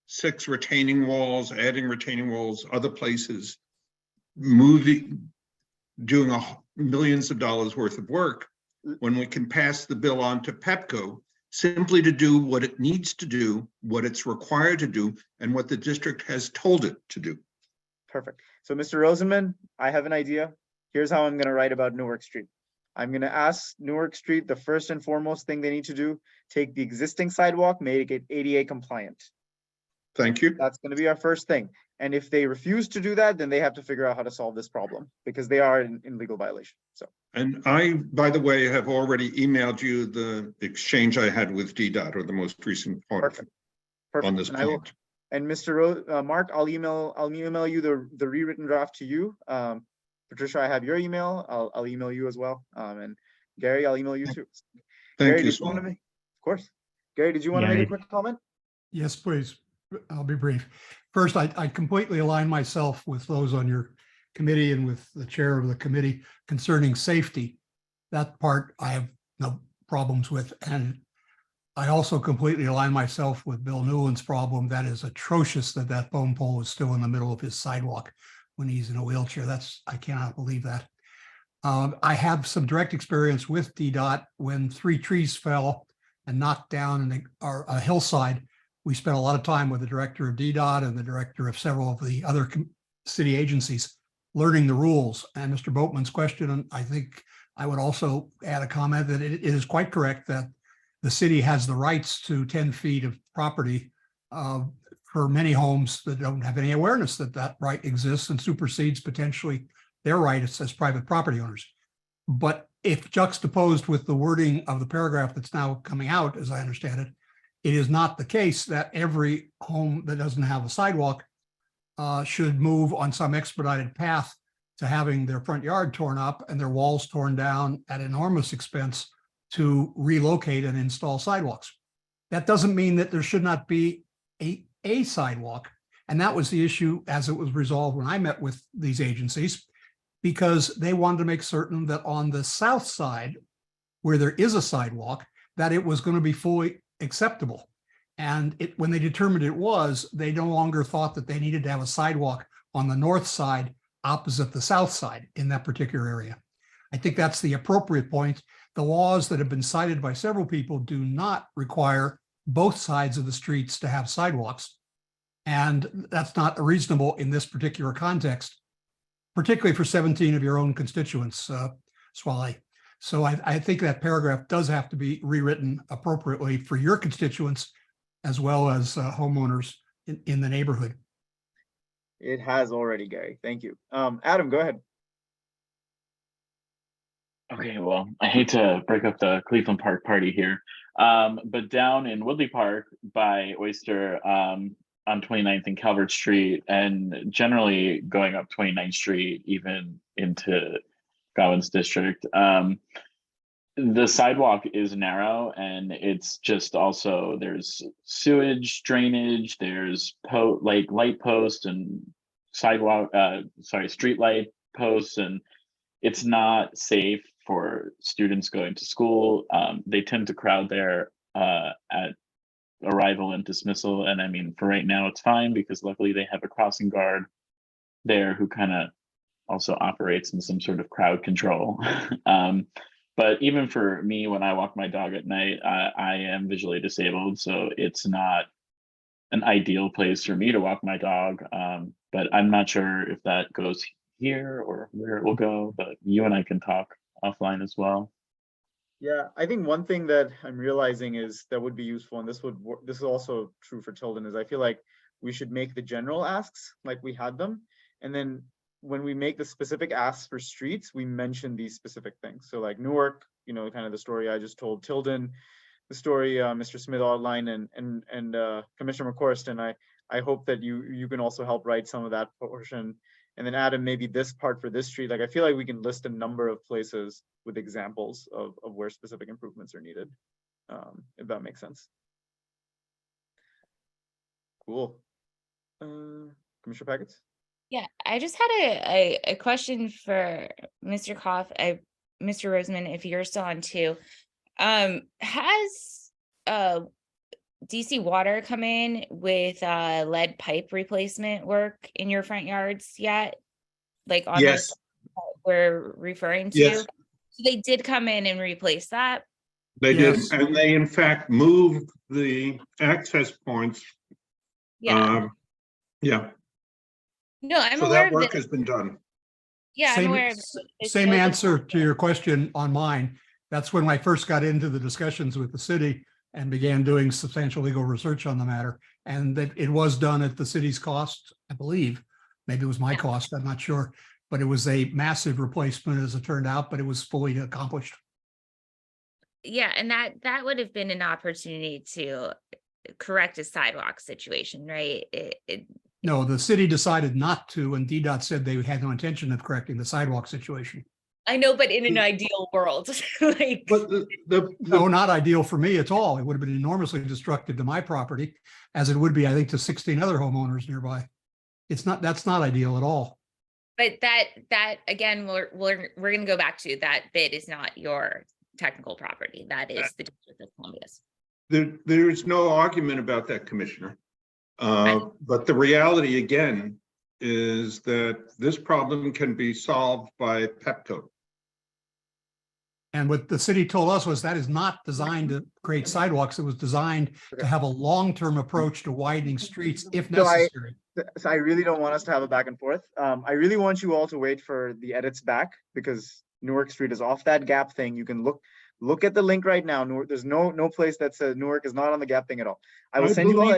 6 retaining walls, adding retaining walls, other places, doing millions of dollars worth of work, when we can pass the bill on to PEPCO simply to do what it needs to do, what it's required to do, and what the district has told it to do. Perfect. So Mr. Rosenman, I have an idea. Here's how I'm going to write about Newark Street. I'm going to ask Newark Street, the first and foremost thing they need to do, take the existing sidewalk, make it ADA compliant. Thank you. That's going to be our first thing. And if they refuse to do that, then they have to figure out how to solve this problem, because they are in legal violation. So. And I, by the way, have already emailed you the exchange I had with DDOT, or the most recent part on this point. And Mr. Mark, I'll email you the rewritten draft to you. Patricia, I have your email. I'll email you as well. And Gary, I'll email you too. Thank Gary, you. did you want to make, of course. Gary, did you want to make a quick comment? Yes, please. I'll be brief. First, I completely align myself with those on your committee and with the chair of the committee concerning safety. That part I have no problems with. And I also completely align myself with Bill Newland's problem. That is atrocious that that phone pole is still in the middle of his sidewalk when he's in a wheelchair. I cannot believe that. I have some direct experience with DDOT when 3 trees fell and knocked down a hillside. We spent a lot of time with the director of DDOT and the director of several of the other city agencies learning the rules. And Mr. Boatman's question, and I think I would also add a comment that it is quite correct that the city has the rights to 10 feet of property for many homes that don't have any awareness that that right exists and supersedes potentially their rights as private property owners. But if juxtaposed with the wording of the paragraph that's now coming out, as I understand it, it is not the case that every home that doesn't have a sidewalk should move on some expedited path to having their front yard torn up and their walls torn down at enormous expense to relocate and install sidewalks. That doesn't mean that there should not be a sidewalk. And that was the issue as it was resolved when I met with these agencies, because they wanted to make certain that on the south side, where there is a sidewalk, that it was going to be fully acceptable. And when they determined it was, they no longer thought that they needed to have a sidewalk on the north side opposite the south side in that particular area. I think that's the appropriate point. The laws that have been cited by several people do not require both sides of the streets to have sidewalks. And that's not reasonable in this particular context, particularly for 17 of your own constituents, Swale. So I think that paragraph does have to be rewritten appropriately for your constituents as well as homeowners in the neighborhood. It has already, Gary. Thank you. Adam, go ahead. Okay, well, I hate to break up the Cleveland Park party here, but down in Woodley Park by Oyster on 29th and Calvert Street, and generally going up 29th Street, even into Godwin's district, the sidewalk is narrow, and it's just also there's sewage drainage, there's light posts and sidewalk, street light posts, and it's not safe for students going to school. They tend to crowd there at arrival and dismissal. And I mean, for right now, it's fine because luckily they have a crossing guard there who kind of also operates in some sort of crowd control. But even for me, when I walk my dog at night, I am visually disabled. So it's not an ideal place for me to walk my dog. But I'm not sure if that goes here or where it will go, but you and I can talk offline as well. Yeah, I think one thing that I'm realizing is that would be useful, and this is also true for Tilden, is I feel like we should make the general asks like we had them, and then when we make the specific asks for streets, we mention these specific things. So like Newark, you know, kind of the story I just told, Tilden, the story Mr. Smith outlined, and Commissioner McCorst, and I hope that you can also help write some of that portion. And then Adam, maybe this part for this street, like I feel like we can list a number of places with examples of where specific improvements are needed, if that makes sense. Cool. Commissioner Packets? Yeah, I just had a question for Mr. Koff, Mr. Roseman, if you're still on too. Has DC Water come in with lead pipe replacement work in your front yards yet? Like on Yes. this we're referring to? Yes. So they did come in and replace that? They Yes. did, and they in fact moved the access points. Yeah. Yeah, No, I'm so aware that of work the, has been done. yeah, I'm Same- aware of it. Same answer to your question on mine. That's when I first got into the discussions with the city and began doing substantial legal research on the matter. And that it was done at the city's cost, I believe. Maybe it was my cost, I'm not sure. But it was a massive replacement as it turned out, but it was fully accomplished. Yeah, and that would have been an opportunity to correct a sidewalk situation, right? No, the city decided not to, and DDOT said they had no intention of correcting the sidewalk situation. I know, but in an ideal world, like, But No, not ideal for me at all. It would have been enormously destructive to my property, as it would be, I think, to 16 other homeowners nearby. That's not ideal at all. But that again, we're gonna go back to that bid is not your technical property. That is the District of Columbia's. There's no argument about that, Commissioner. But the reality again is that this problem can be solved by Pepco. And what the city told us was that is not designed to create sidewalks. It was designed to have a long-term approach to widening streets if necessary. So I really don't want us to have a back and forth. I really want you all to wait for the edits back because Newark Street is off that gap thing. You can look at the link right now. Newark, there's no place that says Newark is not on the gap thing at all. I will send you all.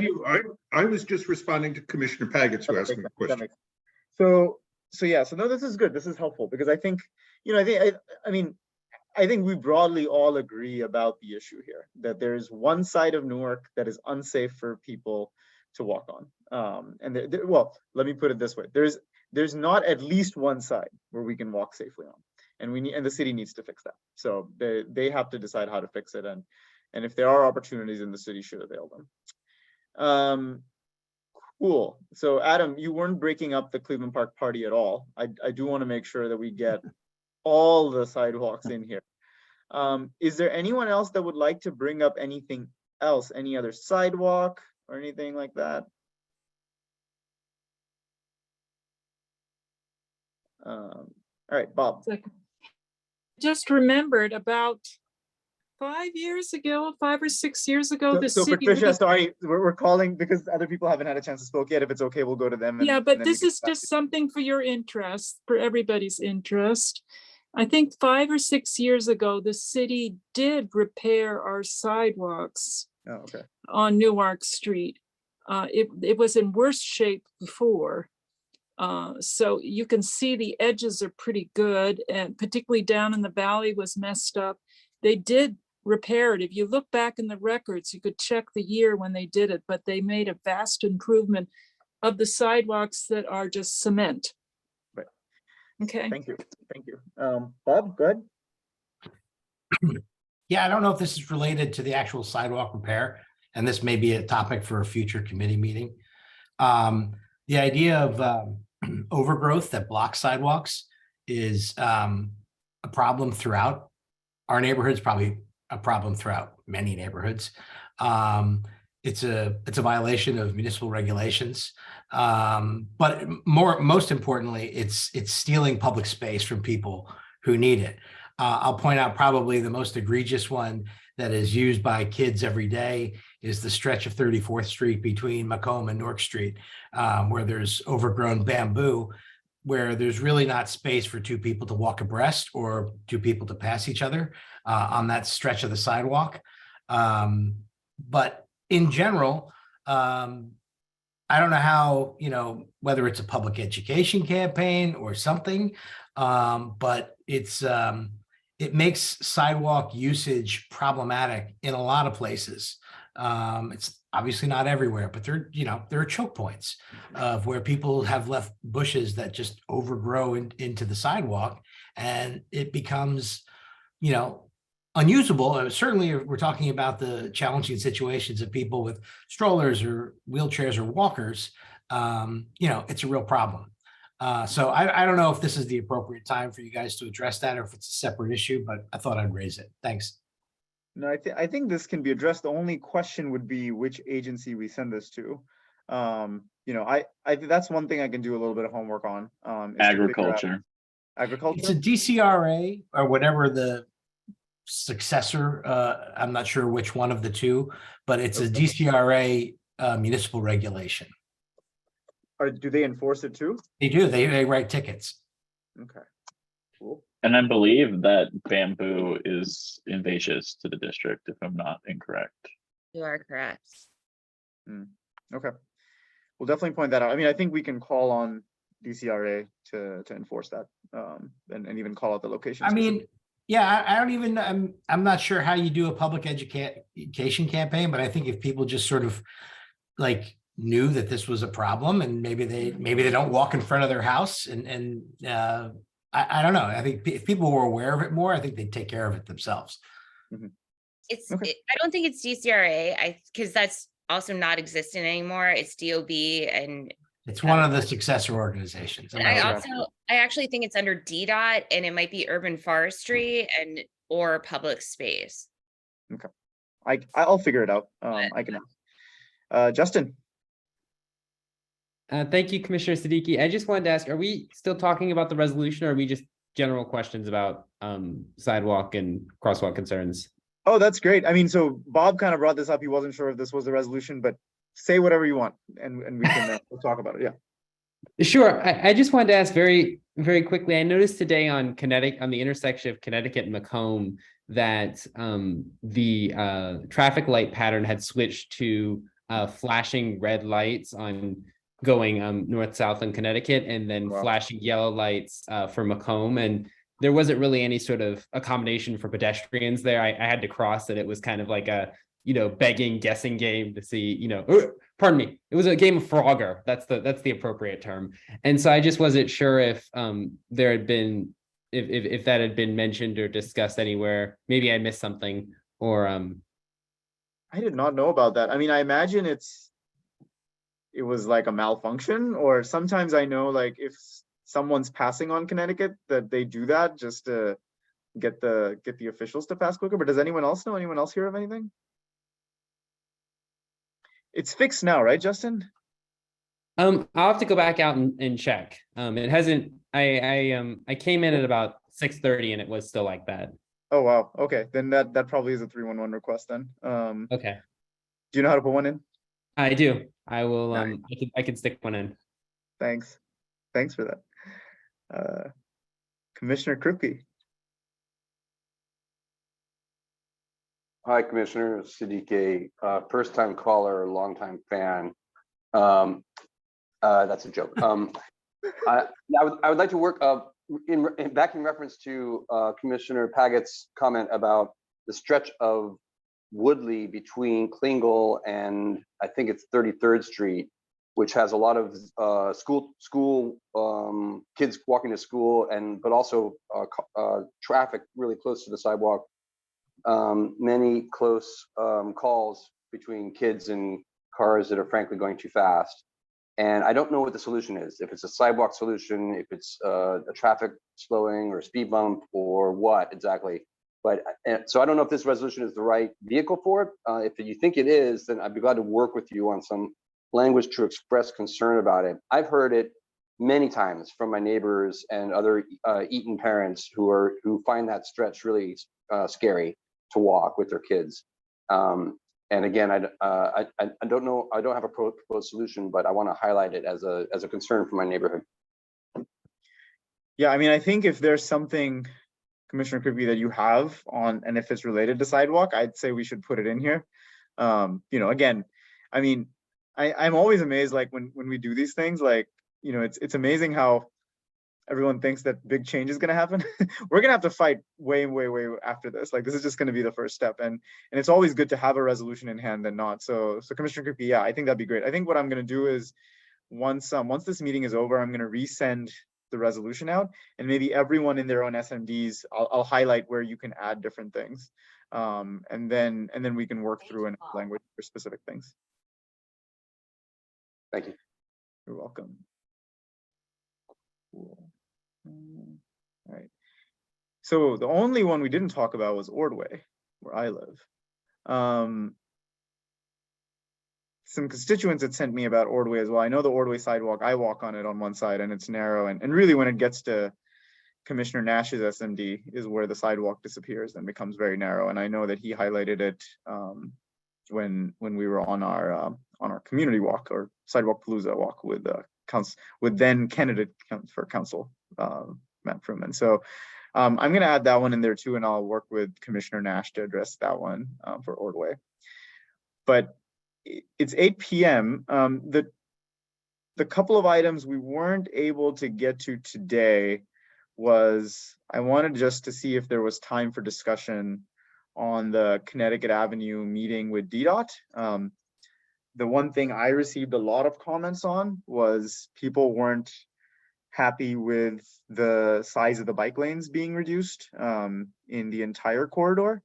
I was just responding to Commissioner Pagets who asked me a question. So no, this is good. This is helpful because I think, I think we broadly all agree about the issue here, that there is one side of Newark that is unsafe for people to walk on. Well, let me put it this way. There's not at least one side where we can walk safely on. And the city needs to fix that. So they have to decide how to fix it. And if there are opportunities, then the city should avail them. Cool. So Adam, you weren't breaking up the Cleveland Park party at all. I do want to make sure that we get all the sidewalks in here. Is there anyone else that would like to bring up anything else? Any other sidewalk or anything like that? All right, Bob. Just remembered about 5 or 6 years ago, the So city. Patricia, sorry, we're calling because other people haven't had a chance to speak yet. If it's okay, we'll go to them. Yeah, but this is just something for your interest, for everybody's interest. I think 5 or 6 years ago, the city did repair our sidewalks on Newark Street. It was in worse shape before. So you can see the edges are pretty good, and particularly down in the valley was messed up. They did repair it. If you look back in the records, you could check the year when they did it, but they made a vast improvement of the sidewalks that are just cement. Right. Okay. Thank you. Thank you. Bob, go ahead. Yeah, I don't know if this is related to the actual sidewalk repair, and this may be a topic for a future committee meeting. The idea of overgrowth that blocks sidewalks is a problem throughout our neighborhoods, probably a problem throughout many neighborhoods. It's a violation of municipal regulations, but most importantly, it's stealing public space from people who need it. I'll point out probably the most egregious one that is used by kids every day is the stretch of 34th Street between Macomb and Newark Street, where there's overgrown bamboo, where there's really not space for two people to walk abreast or two people to pass each other on that stretch of the sidewalk. But in general, I don't know how, whether it's a public education campaign or something, but it makes sidewalk usage problematic in a lot of places. It's obviously not everywhere, but there are choke points of where people have left bushes that just overgrow into the sidewalk, and it becomes, unusable. Certainly, we're talking about the challenging situations of people with strollers or wheelchairs or walkers. It's a real problem. So I don't know if this is the appropriate time for you guys to address that or if it's a separate issue, but I thought I'd raise it. Thanks. No, I think this can be addressed. The only question would be which agency we send this to. I that's one thing I can do a little bit of homework on. Agriculture. Agriculture. It's a DCRA or whatever the successor. I'm not sure which one of the two, but it's a DCRA municipal regulation. Or do they enforce it too? They do. They write tickets. Okay. Cool. And I believe that bamboo is invasive to the district, if I'm not incorrect. You are correct. Okay. We'll definitely point that out. I think we can call on DCRA to enforce that and even call out the location. Yeah, I don't even, I'm not sure how you do a public education campaign, but I think if people just sort of knew that this was a problem and maybe they don't walk in front of their house and I don't know. I think if people were aware of it more, I think they'd take care of it themselves. Mm-hmm. I don't think it's DCRA because that's also not existent anymore. It's DOB, and It's one of the successor organizations. But I actually think it's under DDOT, and it might be urban forestry or public space. Okay, I'll figure it out. I can ask. Justin. Thank you, Commissioner Siddiqui. I just wanted to ask, are we still talking about the resolution, or are we just general questions about sidewalk and crosswalk concerns? Oh, that's great. I mean, so Bob kind of brought this up. He wasn't sure if this was a resolution, but say whatever you want, and we can we'll talk about it. Yeah. Sure. I just wanted to ask very, very quickly. I noticed today on the intersection of Connecticut and Macomb that the traffic light pattern had switched to flashing red lights on going north-south in Connecticut, and then flashing yellow lights for Macomb. And there wasn't really any sort of accommodation for pedestrians there. I had to cross it. It was kind of like a, begging, guessing game to see, pardon me. It was a game of Frogger. That's the appropriate term. And so I just wasn't sure if there had been, if that had been mentioned or discussed anywhere. Maybe I missed something, or I did not know about that. I mean, I imagine it was like a malfunction, or sometimes I know, like, if someone's passing on Connecticut, that they do that just to get the officials to pass quicker. But does anyone else know? Anyone else hear of anything? It's fixed now, right, Justin? I'll have to go back out and check. It hasn't. I came in at about 6:30 and it was still like that. Oh wow. Okay, then that probably is a 311 request then. Okay. Do you know how to put one in? I do. I will. Nice. I can stick one in. Thanks for that. Commissioner Kripke. Hi, Commissioner Siddiqui, first time caller, longtime fan. That's a joke. I would like to work back in reference to Commissioner Paggett's comment about the stretch of Woodley between Klingel and I think it's 33rd Street, which has a lot of school kids walking to school, but also traffic really close to the sidewalk. Many close calls between kids and cars that are frankly going too fast. And I don't know what the solution is, if it's a sidewalk solution, if it's a traffic slowing or a speed bump or what exactly. But so I don't know if this resolution is the right vehicle for it. If you think it is, then I'd be glad to work with you on some language to express concern about it. I've heard it many times from my neighbors and other Eaton parents who find that stretch really scary to walk with their kids. And again, I don't know, I don't have a proposed solution, but I want to highlight it as a concern for my neighborhood. Yeah, I mean, I think if there's something, Commissioner Kripke, that you have on, and if it's related to sidewalk, I'd say we should put it in here. Again, I mean, I'm always amazed, like when we do these things, like, it's amazing how everyone thinks that big change is going to happen. We're going to have to fight way after this. Like, this is just going to be the first step. And it's always good to have a resolution in hand than not. So Commissioner Kripke, yeah, I think that'd be great. I think what I'm going to do is once this meeting is over, I'm going to resend the resolution out, and maybe everyone in their own SMDs, I'll highlight where you can add different things. And then we can work through in language for specific things. Thank you. You're welcome. Cool. All right. So the only one we didn't talk about was Ordway, where I live. Some constituents had sent me about Ordway as well. I know the Ordway sidewalk, I walk on it on one side and it's narrow. And really when it gets to Commissioner Nash's SMD is where the sidewalk disappears and becomes very narrow. And I know that he highlighted it when we were on our community walk or sidewalk palooza walk with then candidate for council, Matt Fruman. So I'm going to add that one in there too, and I'll work with Commissioner Nash to address that one for Ordway. But it's 8 p.m. The couple of items we weren't able to get to today was I wanted just to see if there was time for discussion on the Connecticut Avenue meeting with DDOT. The one thing I received a lot of comments on was people weren't happy with the size of the bike lanes being reduced in the entire corridor.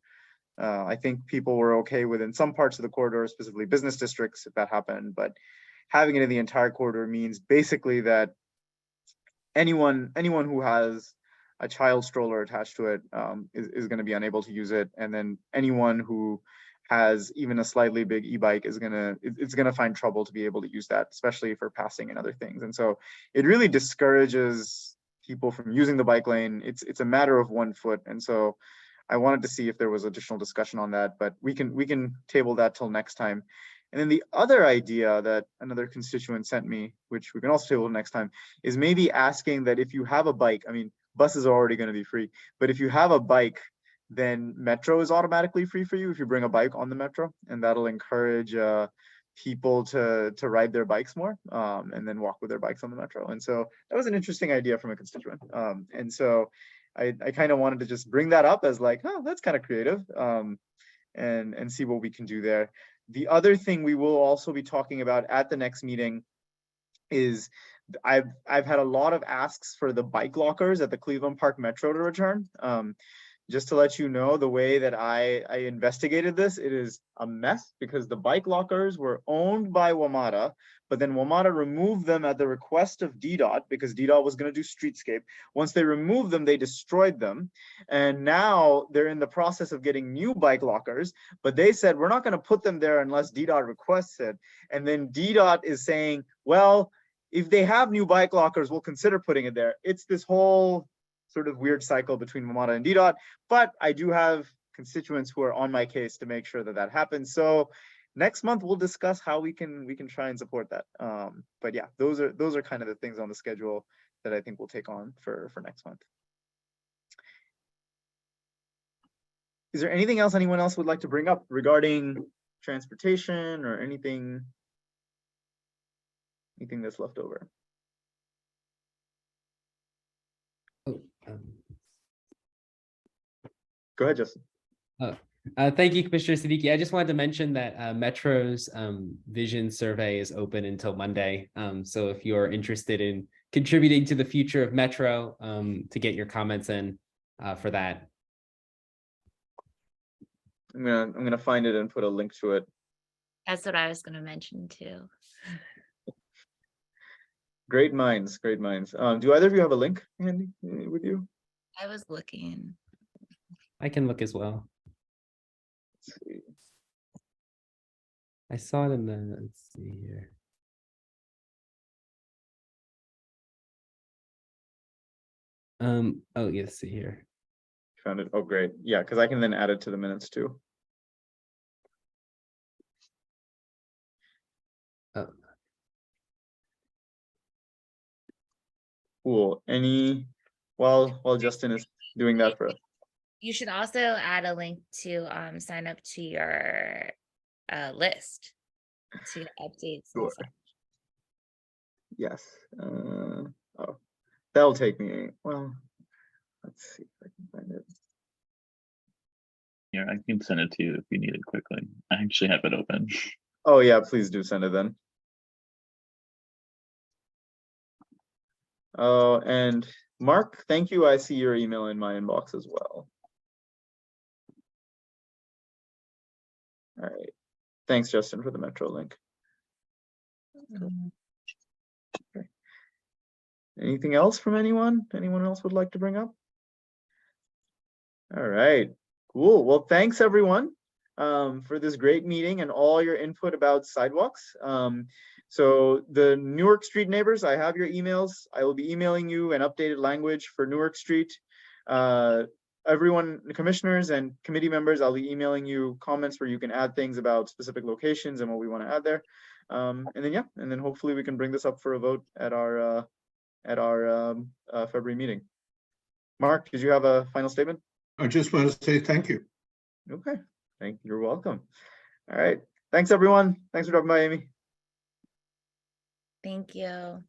I think people were okay with in some parts of the corridor, specifically business districts, if that happened, but having it in the entire corridor means basically that anyone who has a child stroller attached to it is going to be unable to use it, and then anyone who has even a slightly big e-bike is it's gonna find trouble to be able to use that, especially for passing and other things. And so it really discourages people from using the bike lane. It's a matter of 1 foot, and so I wanted to see if there was additional discussion on that, but we can table that till next time. And then the other idea that another constituent sent me, which we can also table next time, is maybe asking that if you have a bike, I mean, buses are already going to be free, but if you have a bike, then Metro is automatically free for you if you bring a bike on the Metro, and that'll encourage people to ride their bikes more and then walk with their bikes on the Metro. And so that was an interesting idea from a constituent. And so I kind of wanted to just bring that up as like, oh, that's kind of creative, and see what we can do there. The other thing we will also be talking about at the next meeting is I've had a lot of asks for the bike lockers at the Cleveland Park Metro to return. Just to let you know, the way that I investigated this, it is a mess because the bike lockers were owned by WMATA, but then WMATA removed them at the request of DDOT because DDOT was going to do streetscape. Once they removed them, they destroyed them. And now they're in the process of getting new bike lockers, but they said, we're not going to put them there unless DDOT requests it. And then DDOT is saying, well, if they have new bike lockers, we'll consider putting it there. It's this whole sort of weird cycle between WMATA and DDOT, but I do have constituents who are on my case to make sure that that happens. So next month we'll discuss how we can try and support that. But yeah, those are kind of the things on the schedule that I think we'll take on for next month. Is there anything else anyone else would like to bring up regarding transportation or anything that's left over? Go ahead, Justin. Thank you, Commissioner Siddiqui. I just wanted to mention that Metro's vision survey is open until Monday. So if you're interested in contributing to the future of Metro, to get your comments in for that. I'm gonna find it and put a link to it. That's what I was going to mention too. Great minds, great minds. Do either of you have a link handy with you? I was looking. I can look as well. Let's see. I saw it in the, let's see here. Oh, yeah, let's see here. Found it. Oh, great. Yeah, because I can then add it to the minutes too. Oh. Cool. While Justin is doing that for us. You should also add a link to sign up to your list to get updates. Sure. Yes. Oh, that'll take me. Well, let's see if I can find it. Yeah, I can send it to you if you need it quickly. I actually have it open. Oh yeah, please do send it then. Oh, and Mark, thank you. I see your email in my inbox as well. All right. Thanks, Justin, for the Metro link. Okay. Anything else from anyone? Anyone else would like to bring up? All right, cool. Well, thanks everyone for this great meeting and all your input about sidewalks. So the Newark Street neighbors, I have your emails. I will be emailing you an updated language for Newark Street. Everyone, the commissioners and committee members, I'll be emailing you comments where you can add things about specific locations and what we want to add there. And then yeah, and then hopefully we can bring this up for a vote at our February meeting. Mark, did you have a final statement? I just want to say thank you. Okay, thank you. You're welcome. All right, thanks everyone. Thanks for dropping by, Amy. Thank you.